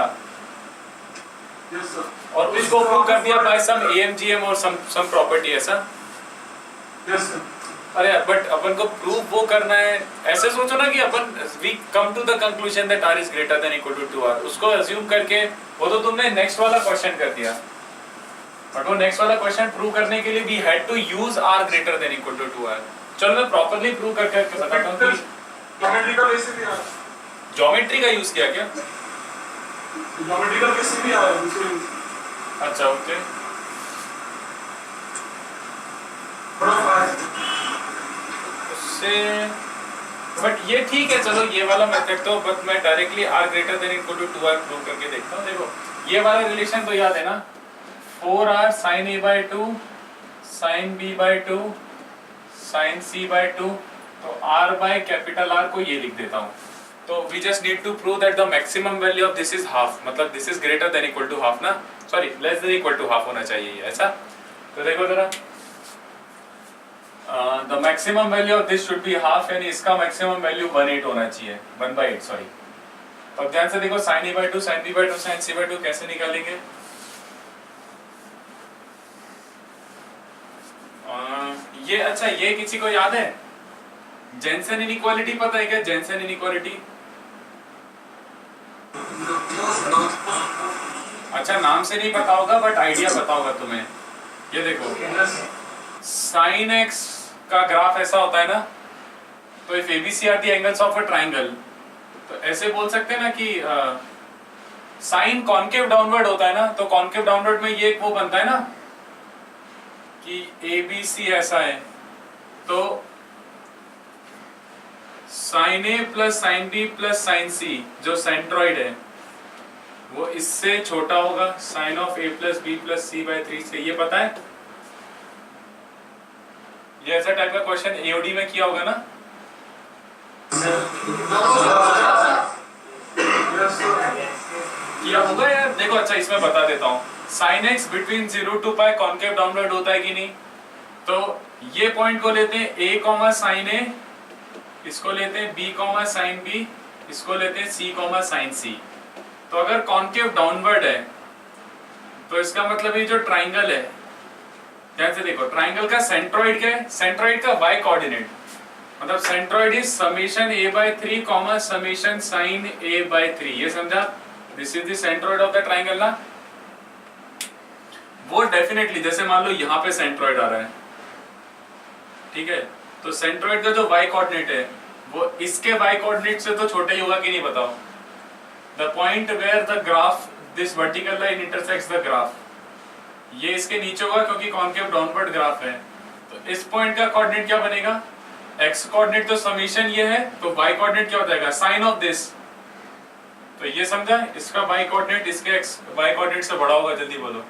Yes sir. और उसको प्रूव कर दिया बाय सम AMGM और सम प्रॉपर्टी, ऐसा? Yes sir. अरे यार, बट अपन को प्रूव वो करना है, ऐसे सोचो ना कि अपन we come to the conclusion that r is greater than equal to 2r, उसको अज्यूम करके, वो तो तुमने नेक्स्ट वाला क्वेश्चन कर दिया, बट वो नेक्स्ट वाला क्वेश्चन प्रूव करने के लिए we had to use r greater than equal to 2r। चलो मैं प्रॉपर्ली प्रूव करके बताता हूं कि ज्योमेट्रिकल वैसे भी आया, ज्योमेट्री का यूज किया क्या? ज्योमेट्रिकल वैसे भी आया दूसरे। अच्छा ओके, उससे बट ये ठीक है, चलो ये वाला मेथड तो, बट मैं directly r greater than equal to 2r prove करके देखता हूं। देखो ये वाला रिलेशन तो याद है ना, 4r sin a by 2 sin b by 2 sin c by 2, तो r by कैपिटल R को ये लिख देता हूँ। तो we just need to prove that the maximum value of this is half, मतलब this is greater than equal to half ना, sorry less than equal to half होना चाहिए ये, ऐसा? तो देखो जरा, the maximum value of this should be half, यानी इसका maximum value 1/8 होना चाहिए, 1/8 सॉरी। अब ध्यान से देखो, sin a by 2 sin b by 2 sin c by 2 कैसे निकालेंगे? ये अच्छा, ये किसी को याद है? जेनसेन इनइक्वालिटी पता है क्या? जेनसेन इनइक्वालिटी, अच्छा नाम से नहीं पता होगा बट आइडिया पता होगा तुम्हें। ये देखो, साइन एक्स का ग्राफ ऐसा होता है ना, तो if ABC are the angles of a triangle, तो ऐसे बोल सकते हैं ना कि साइन कॉन्केव डाउनवर्ड होता है ना, तो कॉन्केव डाउनवर्ड में ये वो बनता है ना कि ABC ऐसा है, तो sine A plus sine B plus sine C जो सेंट्रॉइड है वो इससे छोटा होगा sine of A plus B plus C by 3 से, ये पता है? ये ऐसा टाइप का क्वेश्चन AOD में किया होगा ना? किया होगा यार, देखो अच्छा इसमें बता देता हूँ, sine x between 0 to pi concave downward होता है कि नहीं? तो ये पॉइंट को लेते हैं a कॉमा साइन a, इसको लेते हैं b कॉमा साइन b, इसको लेते हैं c कॉमा साइन c। तो अगर कॉन्केव डाउनवर्ड है तो इसका मतलब ये जो ट्राइंगल है, ध्यान से देखो, ट्राइंगल का सेंट्रॉइड क्या है? सेंट्रॉइड का y कोऑर्डिनेट, मतलब centroid is summation a by 3 comma summation sine a by 3, ये समझा? This is the centroid of the triangle ना। वो डेफिनेटली, जैसे मान लो यहाँ पे सेंट्रॉइड आ रहा है, ठीक है, तो सेंट्रॉइड का जो y कोऑर्डिनेट है वो इसके y कोऑर्डिनेट से तो छोटा ही होगा कि नहीं बताओ? The point where the graph this vertical line intersects the graph, ये इसके नीचे होगा क्योंकि कॉन्केव डाउनवर्ड ग्राफ है। तो इस पॉइंट का कोऑर्डिनेट क्या बनेगा? x कोऑर्डिनेट तो समेशन ये है, तो y कोऑर्डिनेट क्या हो जाएगा? Sine of this. तो ये समझा, इसका y कोऑर्डिनेट इसके y कोऑर्डिनेट से बड़ा होगा, जल्दी बोलो।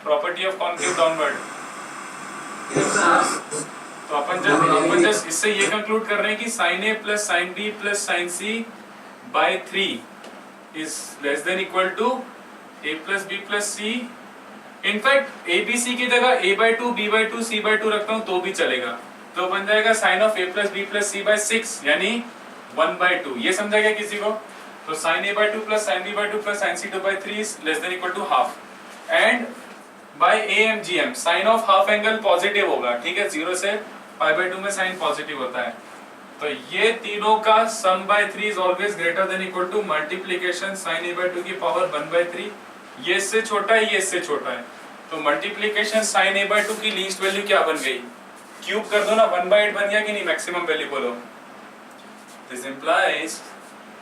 Property of concave downward. तो अपन जस्ट इससे ये कंक्लूड कर रहे हैं कि sin a plus sin b plus sin c by 3 is less than equal to a plus b plus c। In fact ABC की जगह a by 2 b by 2 c by 2 रखता हूँ तो भी चलेगा, तो बन जाएगा sin of a plus b plus c by 6 यानी 1 by 2। ये समझा गया किसी को? तो sin a by 2 plus sin b by 2 plus sin c 2 by 3 is less than equal to half, and by AMGM sin of half angle positive होगा, ठीक है, 0 से pi by 2 में sin पॉजिटिव होता है। तो ये तीनों का sum by 3 is always greater than equal to multiplication sin a by 2 की पावर 1 by 3, ये इससे छोटा है, ये इससे छोटा है, तो मल्टीप्लीकेशन sin a by 2 की लीस्ट वैल्यू क्या बन गई? क्यूब कर दो ना, 1/8 बन गया कि नहीं? मैक्सिमम वैल्यू बोलो। This implies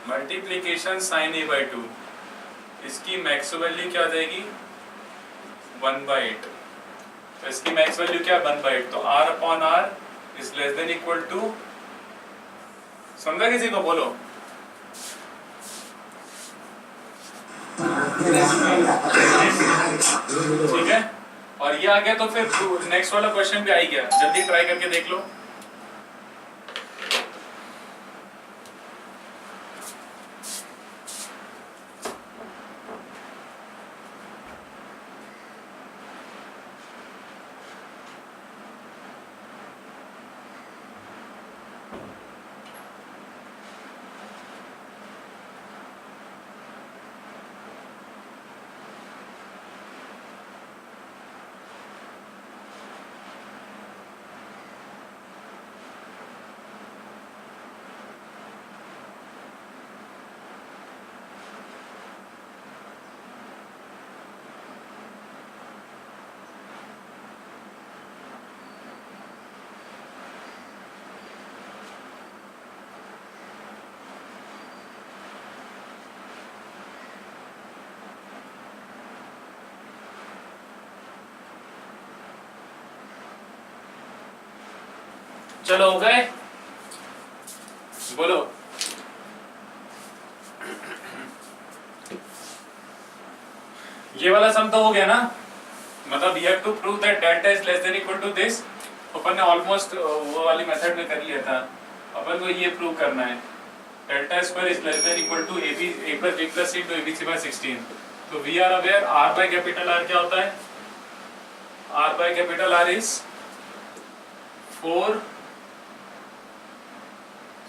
multiplication sin a by 2, इसकी मैक्स वैल्यू क्या आ जाएगी? 1/8। तो इसकी मैक्स वैल्यू क्या है 1/8, तो r upon r is less than equal to, समझा किसी को, बोलो। ठीक है, और ये आ गया तो फिर नेक्स्ट वाला क्वेश्चन भी आ ही गया, जल्दी ट्राई करके देख लो। चलो हो गए, बोलो। ये वाला सम तो हो गया ना, मतलब you have to prove that delta is less than equal to this। अपन ने ऑलमोस्ट वो वाली मेथड में कर लिया था, अपन को ये प्रूव करना है delta square is less than equal to a plus b plus c into abc by 16। तो we are aware r by capital R क्या होता है, r by capital R is 4,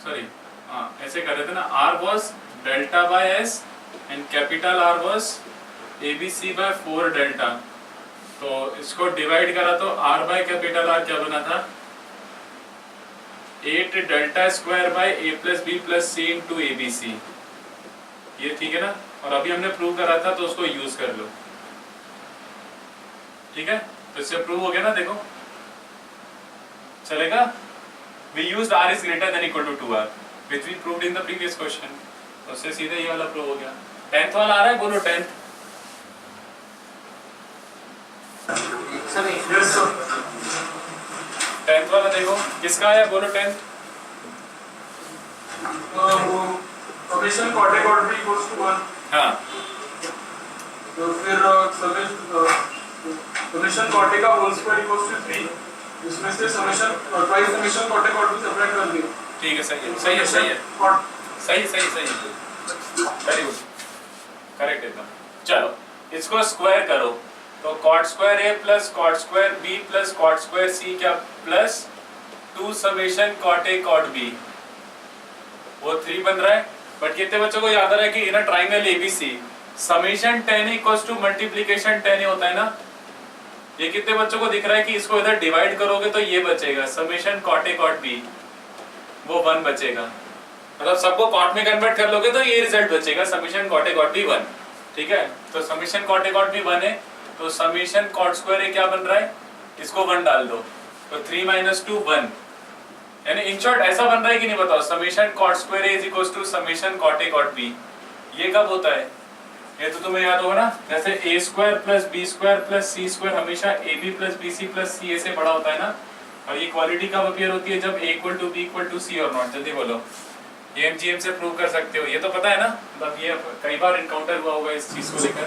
sorry हाँ ऐसे कर रहे थे ना, r was delta by s and capital R was abc by 4 delta। तो इसको डिवाइड करा तो r by कैपिटल R क्या बना था, 8 delta square bye a plus b plus c into abc। ये ठीक है ना, और अभी हमने प्रूव करा था तो उसको यूज कर लो। ठीक है, तो इससे प्रूव हो गया ना, देखो चलेगा। We used r is greater than equal to 2r which we proved in the previous question। तो उससे सीधे ये वाला प्रूव हो गया। 10th वाला आ रहा है, बोलो 10th। Yes sir। 10th वाला देखो किसका आया, बोलो 10th। वो summation cot A cot B equals to 1। हाँ तो फिर समेशन cot A का होल स्क्वायर इक्वल्स टू 3, इसमें से summation twice summation cot A cot B separate कर दिया। ठीक है, सही है सही है सही है सही सही सही, वेरी गुड, करेक्ट एकदम। चलो इसको स्क्वायर करो, तो cot square a plus cot square b plus cot square c क्या plus 2 summation cot A cot B, वो 3 बन रहा है। बट कितने बच्चों को याद आ रहा है कि in a triangle ABC summation tan A equals to multiplication tan A होता है ना। ये कितने बच्चों को दिख रहा है कि इसको इधर डिवाइड करोगे तो ये बचेगा summation cot A cot B, वो 1 बचेगा। मतलब सबको कॉट में कन्वर्ट कर लोगे तो ये रिजल्ट बचेगा summation cot A cot B 1। ठीक है, तो summation cot A cot B 1 है, तो समेशन cot स्क्वायर A क्या बन रहा है, इसको 1 डाल दो, तो 3 minus 2 1, यानी इन शॉर्ट ऐसा बन रहा है कि नहीं बताओ, summation cot square A is equals to summation cot A cot B। ये कब होता है, ये तो तुम्हें याद होगा ना, जैसे a square plus b square plus c square हमेशा ab plus bc plus ca से बड़ा होता है ना। और ये क्वालिटी कब अपीयर होती है, जब a equal to b equal to c और नॉट। जल्दी बोलो, ये MGM से प्रूव कर सकते हो, ये तो पता है ना, मतलब ये कई बार इनकाउंटर हुआ होगा इस चीज को लेकर।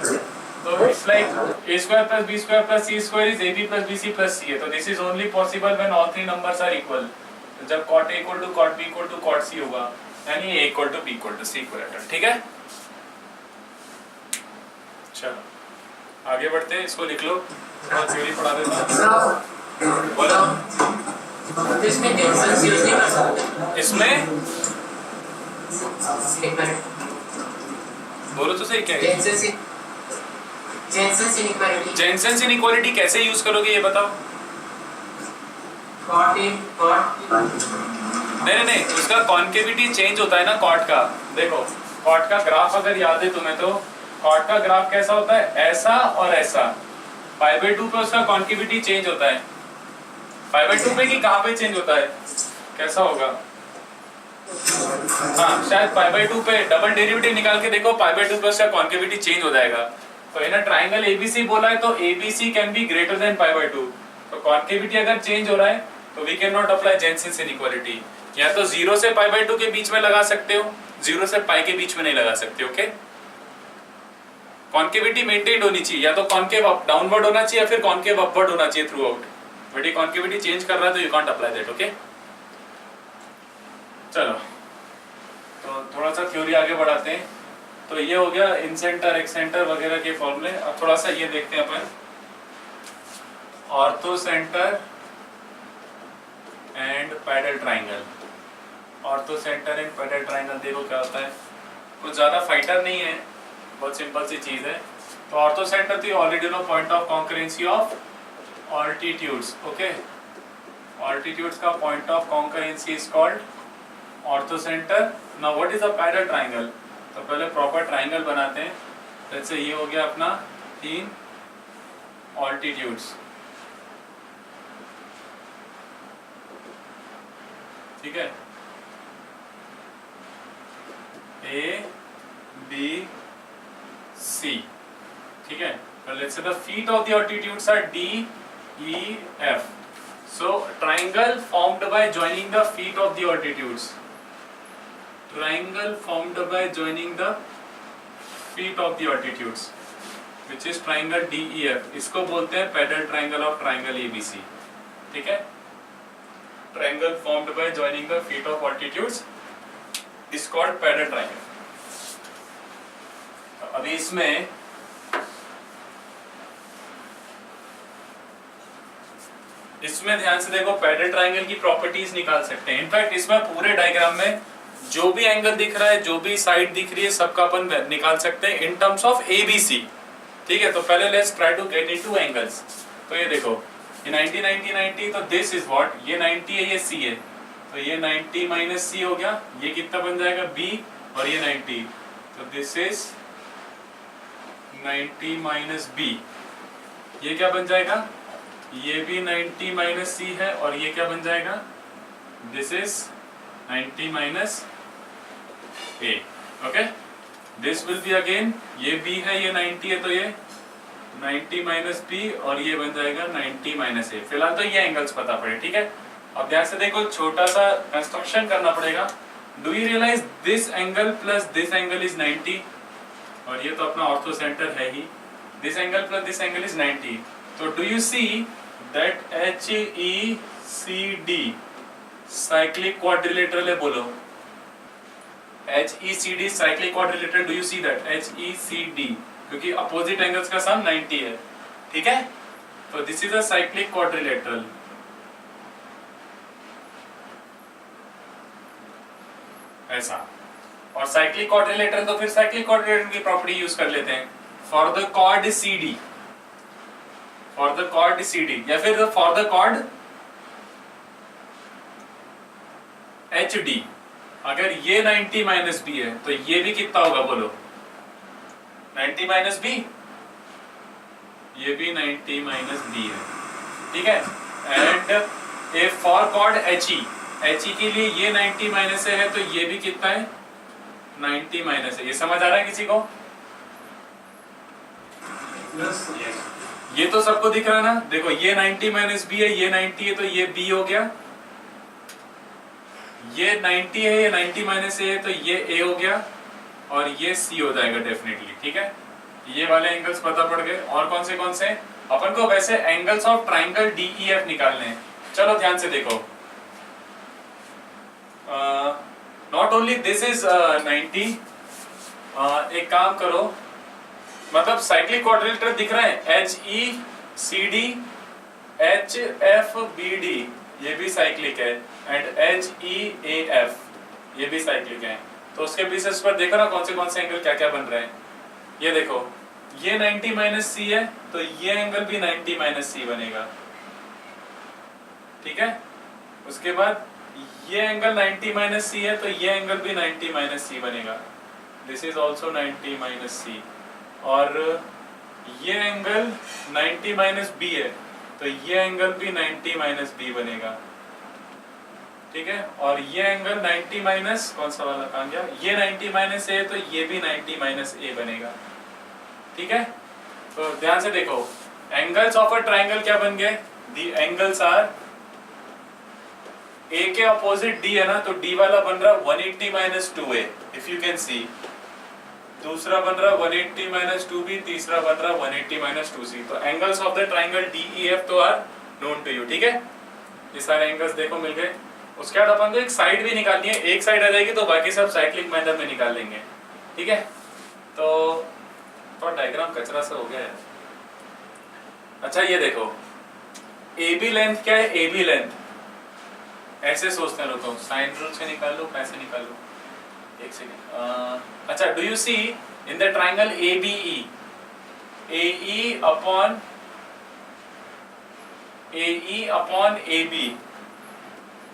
तो it's like a square plus b square plus c square is ab plus bc plus ca। तो this is only possible when all three numbers are equal. जब cot A equal to cot B equal to cot C होगा, यानी a equal to b equal to c equal. ठीक है, चलो आगे बढ़ते हैं, इसको लिख लो, बहुत थ्योरी पढ़ा देता हूं। बोलो इसमें टेंशन यूज नहीं कर सकते, इसमें एक मिनट, बोलो तो सही, क्या है जेंसेंस इनइक्वालिटी, जेनसेंस इनइक्वालिटी कैसे यूज करोगे ये बताओ। cot A cot नहीं नहीं, उसका कॉन्केविटी चेंज होता है ना कॉट का। देखो कॉट का ग्राफ अगर याद है तुम्हें, तो कॉट का ग्राफ कैसा होता है, ऐसा और ऐसा। π/2 पे उसका कॉन्केविटी चेंज होता है, π/2 पे कि कहाँ पे चेंज होता है, कैसा होगा, हाँ शायद π/2 पे। डबल डेरिवेटिव निकाल के देखो, π/2 पे उसका कॉन्केविटी चेंज हो जाएगा। तो इन ट्राइंगल ABC बोला है तो ABC can be greater than π/2। तो कॉन्केविटी अगर चेंज हो रहा है तो we can not apply Jensen's inequality. या तो 0 से π/2 के बीच में लगा सकते हो, 0 से π के बीच में नहीं लगा सकते। ओके, कॉन्केविटी मेंटेन होनी चाहिए, या तो कॉन्केव डाउनवर्ड होना चाहिए या फिर कॉन्केव अपवर्ड होना चाहिए थ्रू आउट। बट ये कॉन्केविटी चेंज कर रहा है तो you can't apply that. Okay, चलो तो थोड़ा सा थ्योरी आगे बढ़ाते हैं। तो ये हो गया इन सेंटर एक्स सेंटर वगैरह के फॉर्मूले। अब थोड़ा सा ये देखते हैं अपन, ortho centre and parallel triangle. Ortho centre and parallel triangle देखो क्या होता है, कुछ ज्यादा फाइटर नहीं है, बहुत सिंपल सी चीज है। तो ऑर्थो सेंटर तो already know point of concurrency of altitudes. Okay, altitudes का point of concurrency is called ortho centre. Now what is a parallel triangle? तो पहले प्रॉपर ट्राइंगल बनाते हैं। जैसे ये हो गया अपना 3 ऑल्टीट्यूड्स, ठीक है, A B C, ठीक है। Let's say the feet of the altitudes are D E F. So triangle formed by joining the feet of the altitudes. Triangle formed by joining the feet of the altitudes, which is triangle DEF. इसको बोलते हैं parallel triangle of triangle ABC, ठीक है। Triangle formed by joining the feet of altitudes is called parallel triangle. अभी इसमें ध्यान से देखो, पैरेलल ट्राइंगल की प्रॉपर्टीज निकाल सकते हैं। इनफैक्ट इसमें पूरे डायग्राम में जो भी एंगल दिख रहा है, जो भी साइड दिख रही है, सबका अपन निकाल सकते हैं इन टर्म्स ऑफ ABC, ठीक है। तो पहले let's try to get into angles. तो ये देखो, ये 90 90 90, तो दिस इज व्हाट, ये 90 है, ये C है, तो ये 90 माइनस C हो गया। ये कितना बन जाएगा B, और ये 90, तो दिस इज 90 माइनस B। ये क्या बन जाएगा? ये भी 90 माइनस C है, और ये क्या बन जाएगा? This is 90 minus A। Okay, this will be again, ये B है, ये 90 है, तो ये 90 माइनस B, और ये बन जाएगा 90 माइनस A। फिलहाल तो ये एंगल्स पता पड़े, ठीक है। अब ध्यान से देखो, छोटा सा कंस्ट्रक्शन करना पड़ेगा। Do you realise this angle plus this angle is 90, और ये तो अपना ऑर्थो सेंटर है ही। This angle plus this angle is 90, तो do you see that HECD cyclic quadrilateral है? बोलो, HECD cyclic quadrilateral, do you see that HECD? क्योंकि अपोजिट एंगल्स का सम 90 है, ठीक है। तो this is a cyclic quadrilateral. ऐसा, और साइक्लिक क्वाड्रिलेटरल तो फिर साइक्लिक क्वाड्रिलेटरल की प्रॉपर्टी यूज कर लेते हैं, for the chord CD, for the chord CD, या फिर फॉर द कॉर्ड HD। अगर ये 90 माइनस B है, तो ये भी कितना होगा? बोलो, 90 माइनस B, ये भी 90 माइनस B है, ठीक है। And a for chord HE के लिए ये 90 माइनस है, तो ये भी कितना है? 90 माइनस है। ये समझ आ रहा है किसी को? Yes. ये तो सबको दिख रहा है ना? देखो, ये 90 माइनस B है, ये 90 है, तो ये B हो गया। ये 90 है, ये 90 माइनस A है, तो ये A हो गया, और ये C हो जाएगा डेफिनेटली, ठीक है। ये वाले एंगल्स पता पड़ गए। और कौन से? अपन को वैसे एंगल्स ऑफ ट्राइंगल DEF निकालने हैं। चलो ध्यान से देखो, नॉट ओनली दिस इज 90, एक काम करो, मतलब साइक्लिक क्वाड्रिलेटरल दिख रहा है, HECD HFBD, ये भी साइक्लिक है, एंड HEAF, ये भी साइक्लिक है। तो उसके बेसिस पर देखो ना कौन से एंगल क्या क्या बन रहे हैं। ये देखो, ये 90 माइनस C है, तो ये एंगल भी 90 माइनस C बनेगा, ठीक है। उसके बाद ये एंगल 90 माइनस C है, तो ये एंगल भी 90 माइनस C बनेगा। This is also 90 minus C। और ये एंगल 90 माइनस B है, तो ये एंगल भी 90 माइनस B बनेगा, ठीक है। और ये एंगल 90 माइनस, कौन सा वाला कहाँ गया? ये 90 माइनस A है, तो ये भी 90 माइनस A बनेगा, ठीक है। तो ध्यान से देखो, एंगल्स ऑफ अ ट्राइंगल क्या बन गए? दी एंगल्स आर, ए के अपोजिट डी है ना, तो डी वाला बन रहा 180 minus 2a, if you can सी। दूसरा बन रहा 180 माइनस 2b, तीसरा बन रहा 180 माइनस 2c। तो angles of the triangle DEF तो आर नोन टू यू, ठीक है। ये सारे एंगल्स देखो मिल गए। उसके बाद अपन को एक साइड भी निकालनी है, एक साइड आ जाएगी तो बाकी सब साइक्लिक मैनर में निकाल लेंगे, ठीक है। तो डायग्राम कचरा सा हो गया है। अच्छा ये देखो, AB लेंथ क्या है, AB लेंथ ऐसे सोचते हैं, रुको साइन रूल से निकाल लो, कैसे निकाल लो, एक सेकेंड। अच्छा, do you see in the triangle ABE, AE upon AB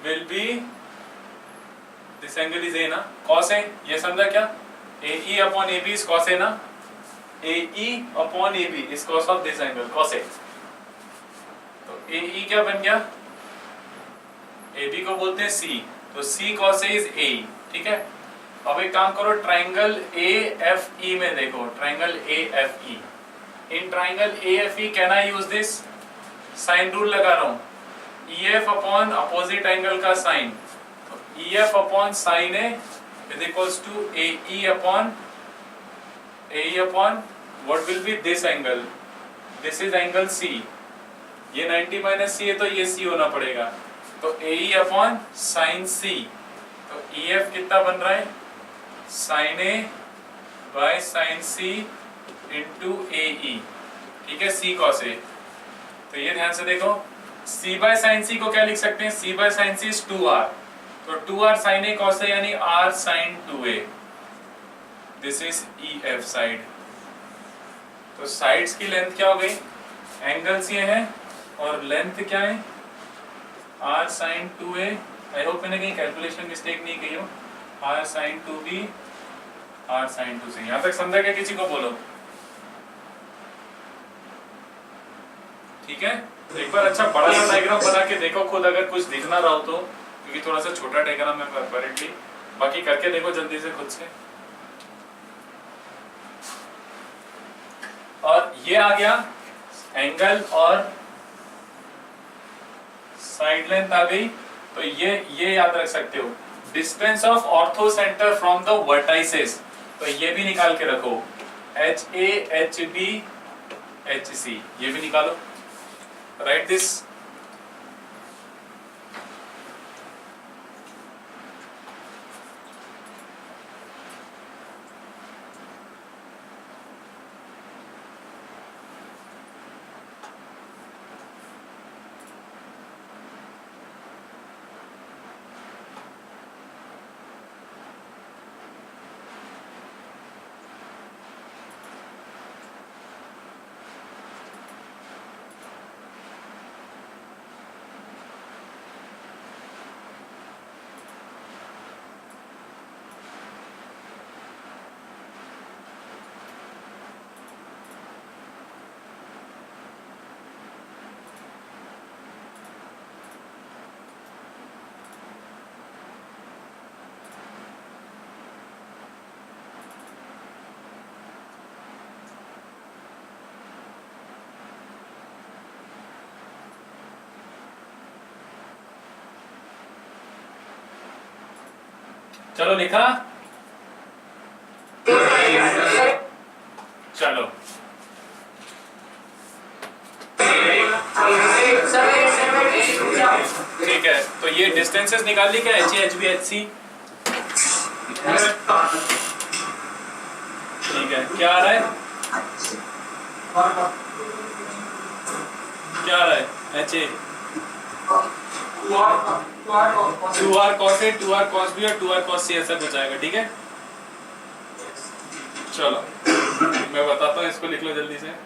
will be, this angle is A ना, cos A, ये समझा क्या? AE upon AB is cos A ना, AE upon AB is cos of this angle, cos A। तो AE क्या बन गया, AB को बोलते हैं C, तो C cos A is AE, ठीक है। अब एक काम करो, ट्राइंगल AFE में देखो, triangle AFE, in triangle AFE can I use this sine rule लगा रहा हूं, EF अपॉन अपोजिट एंगल का साइन, तो EF अपॉन sine A is equals to AE upon what will be this angle, this is angle C, ये 90 minus C है तो ये C होना पड़ेगा, तो AE अपॉन साइन C, तो EF कितना बन रहा है, sine A by sine C into AE, ठीक है, C cos A। तो ये ध्यान से देखो, C बाय साइन C को क्या लिख सकते हैं, C by sine C is 2R, तो 2R sine A cos A यानी R sine 2A, this is EF side. तो साइड्स की लेंथ क्या हो गई, एंगल्स ये हैं और लेंथ क्या है, R sine 2A। I hope मैंने कहीं कैलकुलेशन मिस्टेक नहीं की हो, R sign 2B, R sign 2C। यहाँ तक समझा क्या, किसी को बोलो, ठीक है। एक बार अच्छा बड़ा सा डायग्राम बना के देखो खुद, अगर कुछ दिख ना रहा हो तो, क्योंकि थोड़ा सा छोटा डायग्राम है अपेरेंटली, बाकी करके देखो जल्दी से खुद से। और ये आ गया एंगल और साइड लेंथ आ गई, तो ये याद रख सकते हो, distance of ortho centre from the vertices, तो ये भी निकाल के रखो, HA HB HC, ये भी निकालो, राइट दिस। चलो लिखा, चलो ठीक है। तो ये डिस्टेंसेस निकाल ली क्या, HA HB HC, ठीक है। क्या आ रहा है, क्या आ रहा है, HA 2R cos A, 2R cos B और 2R cos C ऐसा कुछ आएगा, ठीक है। चलो मैं बताता हूँ, इसको लिख लो जल्दी से।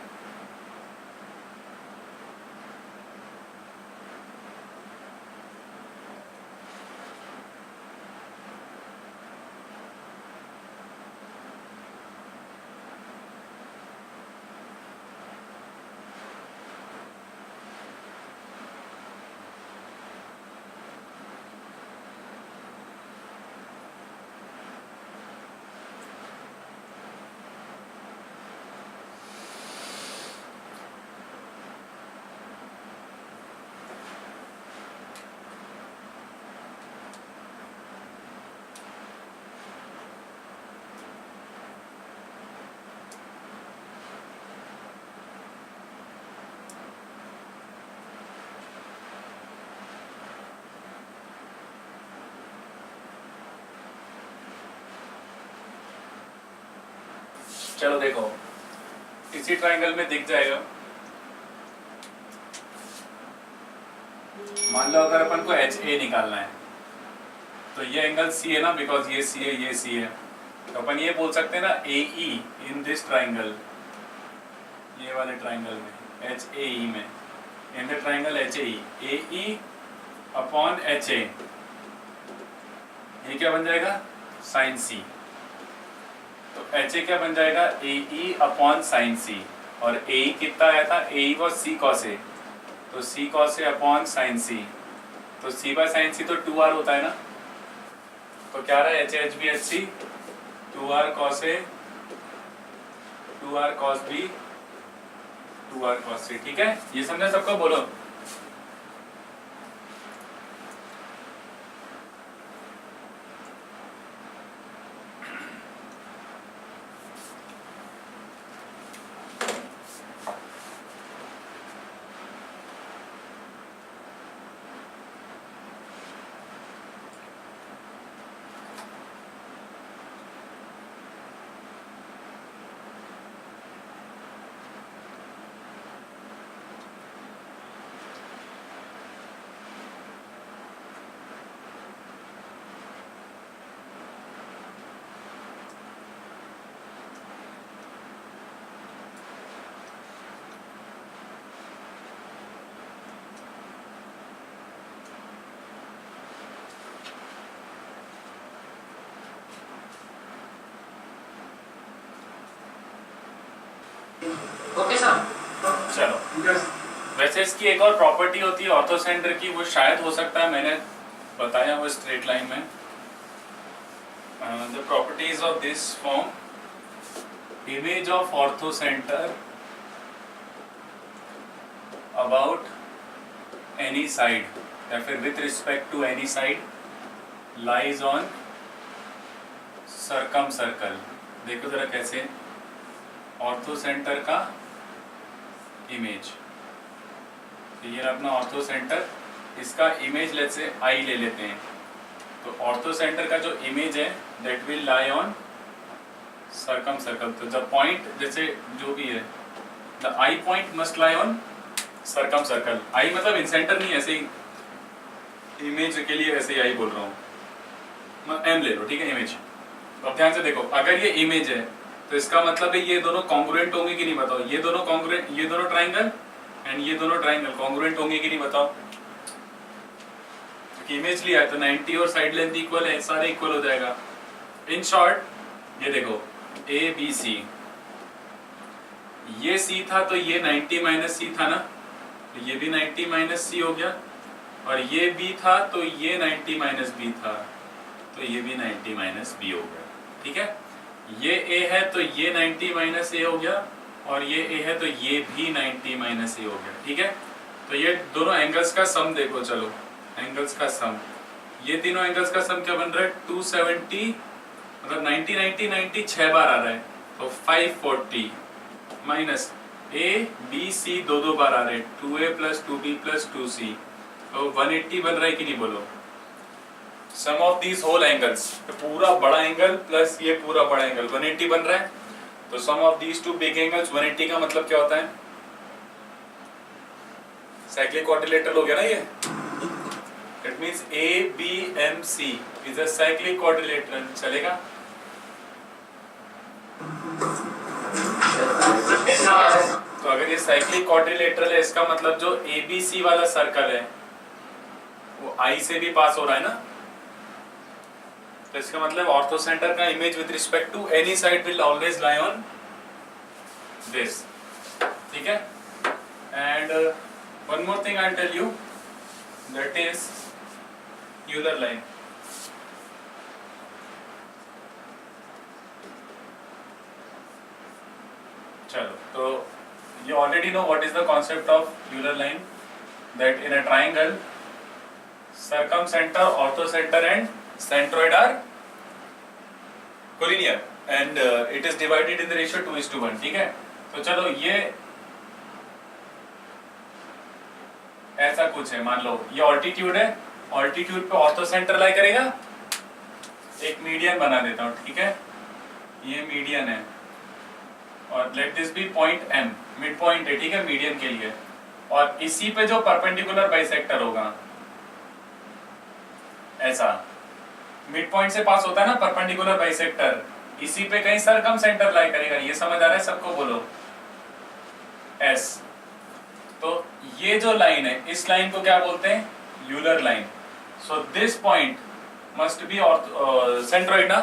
चलो देखो, इसी ट्राइंगल में दिख जाएगा। मान लो अगर अपन को एच ए निकालना है, तो ये एंगल सी है ना, बिकॉज ये सी है, ये सी है, तो अपन ये बोल सकते हैं ना ए ई इन दिस ट्राइंगल, ये वाले ट्राइंगल में एच ए ई में, इन the triangle H A E upon H A, ये क्या बन जाएगा साइन सी। तो एच ए क्या बन जाएगा ए ई अपॉन साइन सी, और ए ई कितना आया था, ए ई वॉज सी कॉस ए, तो सी कॉस ए अपॉन साइन सी, तो सी बाय साइन सी तो 2r होता है ना, तो क्या रहा है H H B H C 2r cos A 2r cos B 2r cos C. ठीक है, ये समझा सबको, बोलो। Okay sir. चलो, यस वैसे इसकी एक और प्रॉपर्टी होती है ऑर्थोसेंटर की, वो शायद हो सकता है मैंने बताया वो स्ट्रेट लाइन में। The properties of this form, image of orthocentre about any side या फिर with respect to any side lies on circum circle. देखो जरा कैसे, ऑर्थोसेंटर का इमेज, ये अपना ऑर्थोसेंटर, इसका इमेज लेट्स से आई ले लेते हैं, तो ऑर्थोसेंटर का जो इमेज है that will lie on circum circle. तो द पॉइंट, जैसे जो भी है, the I point must lie on circum circle. I मतलब इंसेंटर नहीं, ऐसे ही इमेज के लिए ऐसे ही आई बोल रहा हूँ, एम ले लो, ठीक है, इमेज। तो अब ध्यान से देखो, अगर ये इमेज है तो इसका मतलब है ये दोनों कॉन्ग्रुएंट होंगे कि नहीं, बताओ। ये दोनों कॉन्ग्रुएंट, ये दोनों ट्राइंगल एंड ये दोनों ट्राइंगल कॉन्ग्रुएंट होंगे कि नहीं, बताओ। तो इमेज लिया है तो 90 और साइड लेंथ इक्वल है, सारे इक्वल हो जाएगा। इन शॉर्ट ये देखो ए बी सी, ये सी था तो ये 90 माइनस सी था ना, तो ये भी 90 माइनस सी हो गया, और ये बी था तो ये 90 माइनस बी था, तो ये भी 90 माइनस बी हो गया। ठीक है, ये ए है तो ये 90 माइनस ए हो गया, और ये ए है तो ये भी 90 माइनस ए हो गया। ठीक है, तो ये दोनों एंगल्स का सम देखो, चलो एंगल्स का सम, ये तीनों एंगल्स का सम क्या बन रहा है 270, मतलब 90 90 90 6 बार आ रहा है, तो 540 माइनस ए बी सी दो बार आ रहे हैं, 2a plus 2b plus 2c, तो 180 बन रहा है कि नहीं, बोलो। सम ऑफ दीज होल एंगल्स, तो पूरा बड़ा एंगल प्लस ये पूरा बड़ा एंगल 180 बन रहा है, तो sum of these two big angles 180 का मतलब क्या होता है, साइक्लिक क्वाड्रिलेटरल हो गया ना ये। It means A B M C is a cyclic quadrilateral, चलेगा। तो अगर ये साइक्लिक क्वाड्रिलेटरल है, इसका मतलब जो ए बी सी वाला सर्कल है वो आई से भी पास हो रहा है ना, तो इसका मतलब ऑर्थोसेंटर का image with respect to any side will always lie on this. ठीक है, and one more thing I will tell you, that is Euler line. चलो, तो you already know what is the concept of Euler line, that in a triangle circumcenter, orthocenter and centroid are collinear and it is divided in the ratio 2:1। ठीक है, तो चलो ये ऐसा कुछ है, मान लो ये ऑल्टीट्यूड है, ऑल्टीट्यूड पे ऑर्थोसेंटर लाई करेगा, एक मीडियन बना देता हूँ। ठीक है, ये मीडियन है, और let this be point M, mid point है, ठीक है, मीडियन के लिए। और इसी पे जो परपेंडिकुलर बाइसेक्टर होगा ऐसा, मिड पॉइंट से पास होता है ना परपेंडिकुलर बाइसेक्टर, इसी पे कहीं सरकम सेंटर लाई करेगा। ये समझ आ रहा है सबको? बोलो S। तो ये जो लाइन है, इस लाइन को क्या बोलते हैं? Euler line. So this point must be centroid ना,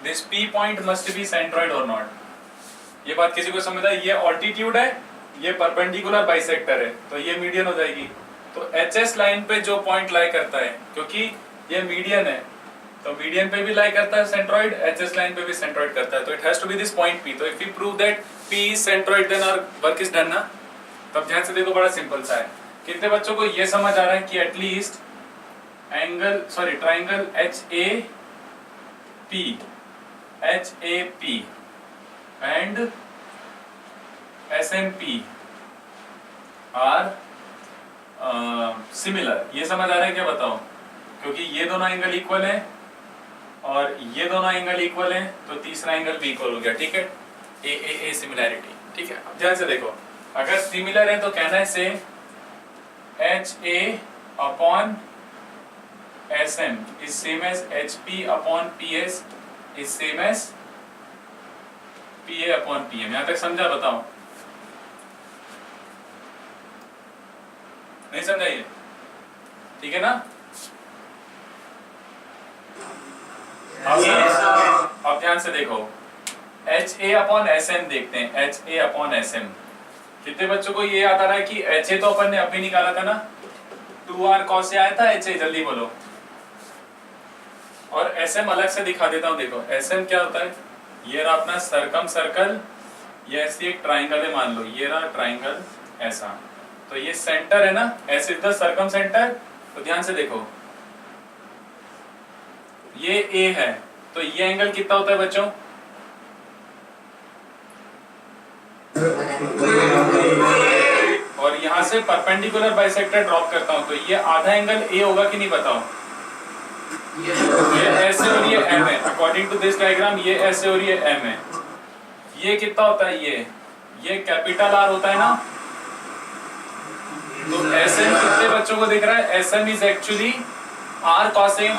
this P point must be centroid और नॉट। ये बात किसी को समझ आई? ये ऑल्टीट्यूड है, ये परपेंडिकुलर बाइसेक्टर है, तो ये मीडियन हो जाएगी। तो HS लाइन पे जो पॉइंट लाई करता है, क्योंकि ये मीडियन है, तो मीडियन पे भी लाई करता है सेंट्रोइड, HS लाइन पे भी सेंट्रोइड करता है, तो it has to be this point P। तो if you prove that P is centroid then our work is done ना। तब ध्यान से देखो, बड़ा सिंपल सा है। कितने बच्चों को ये समझ आ रहा है कि at least triangle HAP and SMP are similar, ये समझ आ रहा है क्या? बताओ। क्योंकि ये दोनों एंगल इक्वल है और ये दोनों एंगल इक्वल है, तो तीसरा एंगल भी इक्वल हो गया, ठीक है। ए सिमिलैरिटी, ठीक है। अब ध्यान से देखो, अगर सिमिलर है तो कहना है से HA upon SM is same as HP upon PS is same as PA upon PM। यहां तक समझा? बताओ। नहीं समझा ये? ठीक है ना? अब ध्यान से देखो, HA अपॉन SM देखते हैं। HA अपॉन SM, कितने बच्चों को ये याद आ रहा है कि HA तो अपन ने अभी निकाला था ना, 2R cos से आया था HA, जल्दी बोलो। और SM अलग से दिखा देता हूं, देखो SM क्या होता है? ये रहा अपना सरकम सर्कल, ये ऐसी एक ट्राइंगल है, मान लो ये रहा ट्राइंगल ऐसा, तो ये सेंटर है ना, ऐसे इधर सरकम सेंटर। तो ध्यान से देखो, ये A है, तो ये एंगल कितना होता है बच्चों? और यहां से परपेंडिकुलर बाइसेक्टर ड्रॉप करता हूं, तो ये आधा एंगल A होगा कि नहीं? बताओ। ये S है और ये M है, अकॉर्डिंग टू दिस डायग्राम ये S है और ये M है। ये कितना होता है? ये कैपिटल R होता है ना। तो SM कितने बच्चों को दिख रहा है? SM is actually R cos A।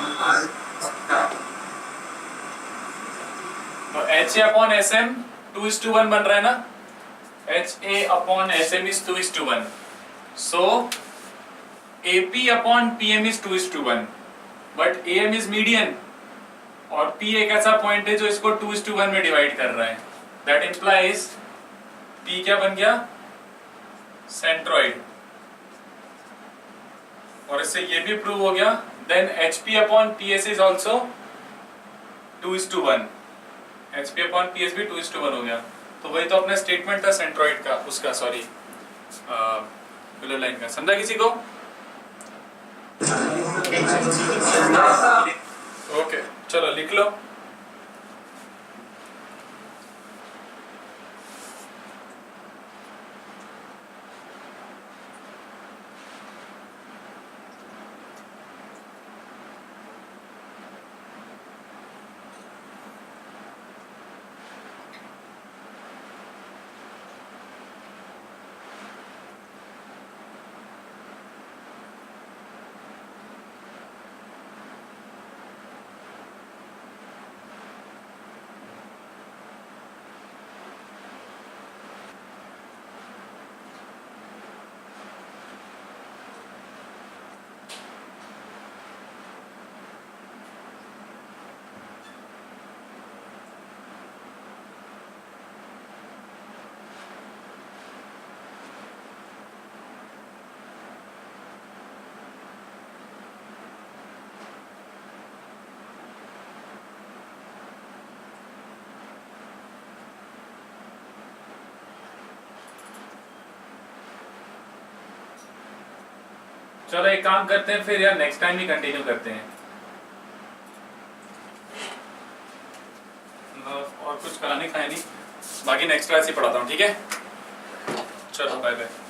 तो HA अपॉन SM 2:1 बन रहा है ना। HA upon SM is 2:1। So AP upon PM is 2:1, but AM is median और P एक ऐसा पॉइंट है जो इसको 2:1 में डिवाइड कर रहा है। दैट इंप्लाइज P क्या बन गया? सेंट्रोइड। और इससे ये भी प्रूव हो गया। Then HP upon PS is also 2:1। HP upon PS भी 2:1 हो गया। तो वही तो अपना स्टेटमेंट था सेंट्रोइड का, उसका सॉरी लाइन का। समझा किसी को? ओके, चलो लिख लो। चलो एक काम करते हैं फिर यार, नेक्स्ट टाइम ही कंटिन्यू करते हैं। और कुछ कराने का है नहीं, बाकी नेक्स्ट क्लास ही पढ़ाता हूँ, ठीक है? चलो बाय बाय।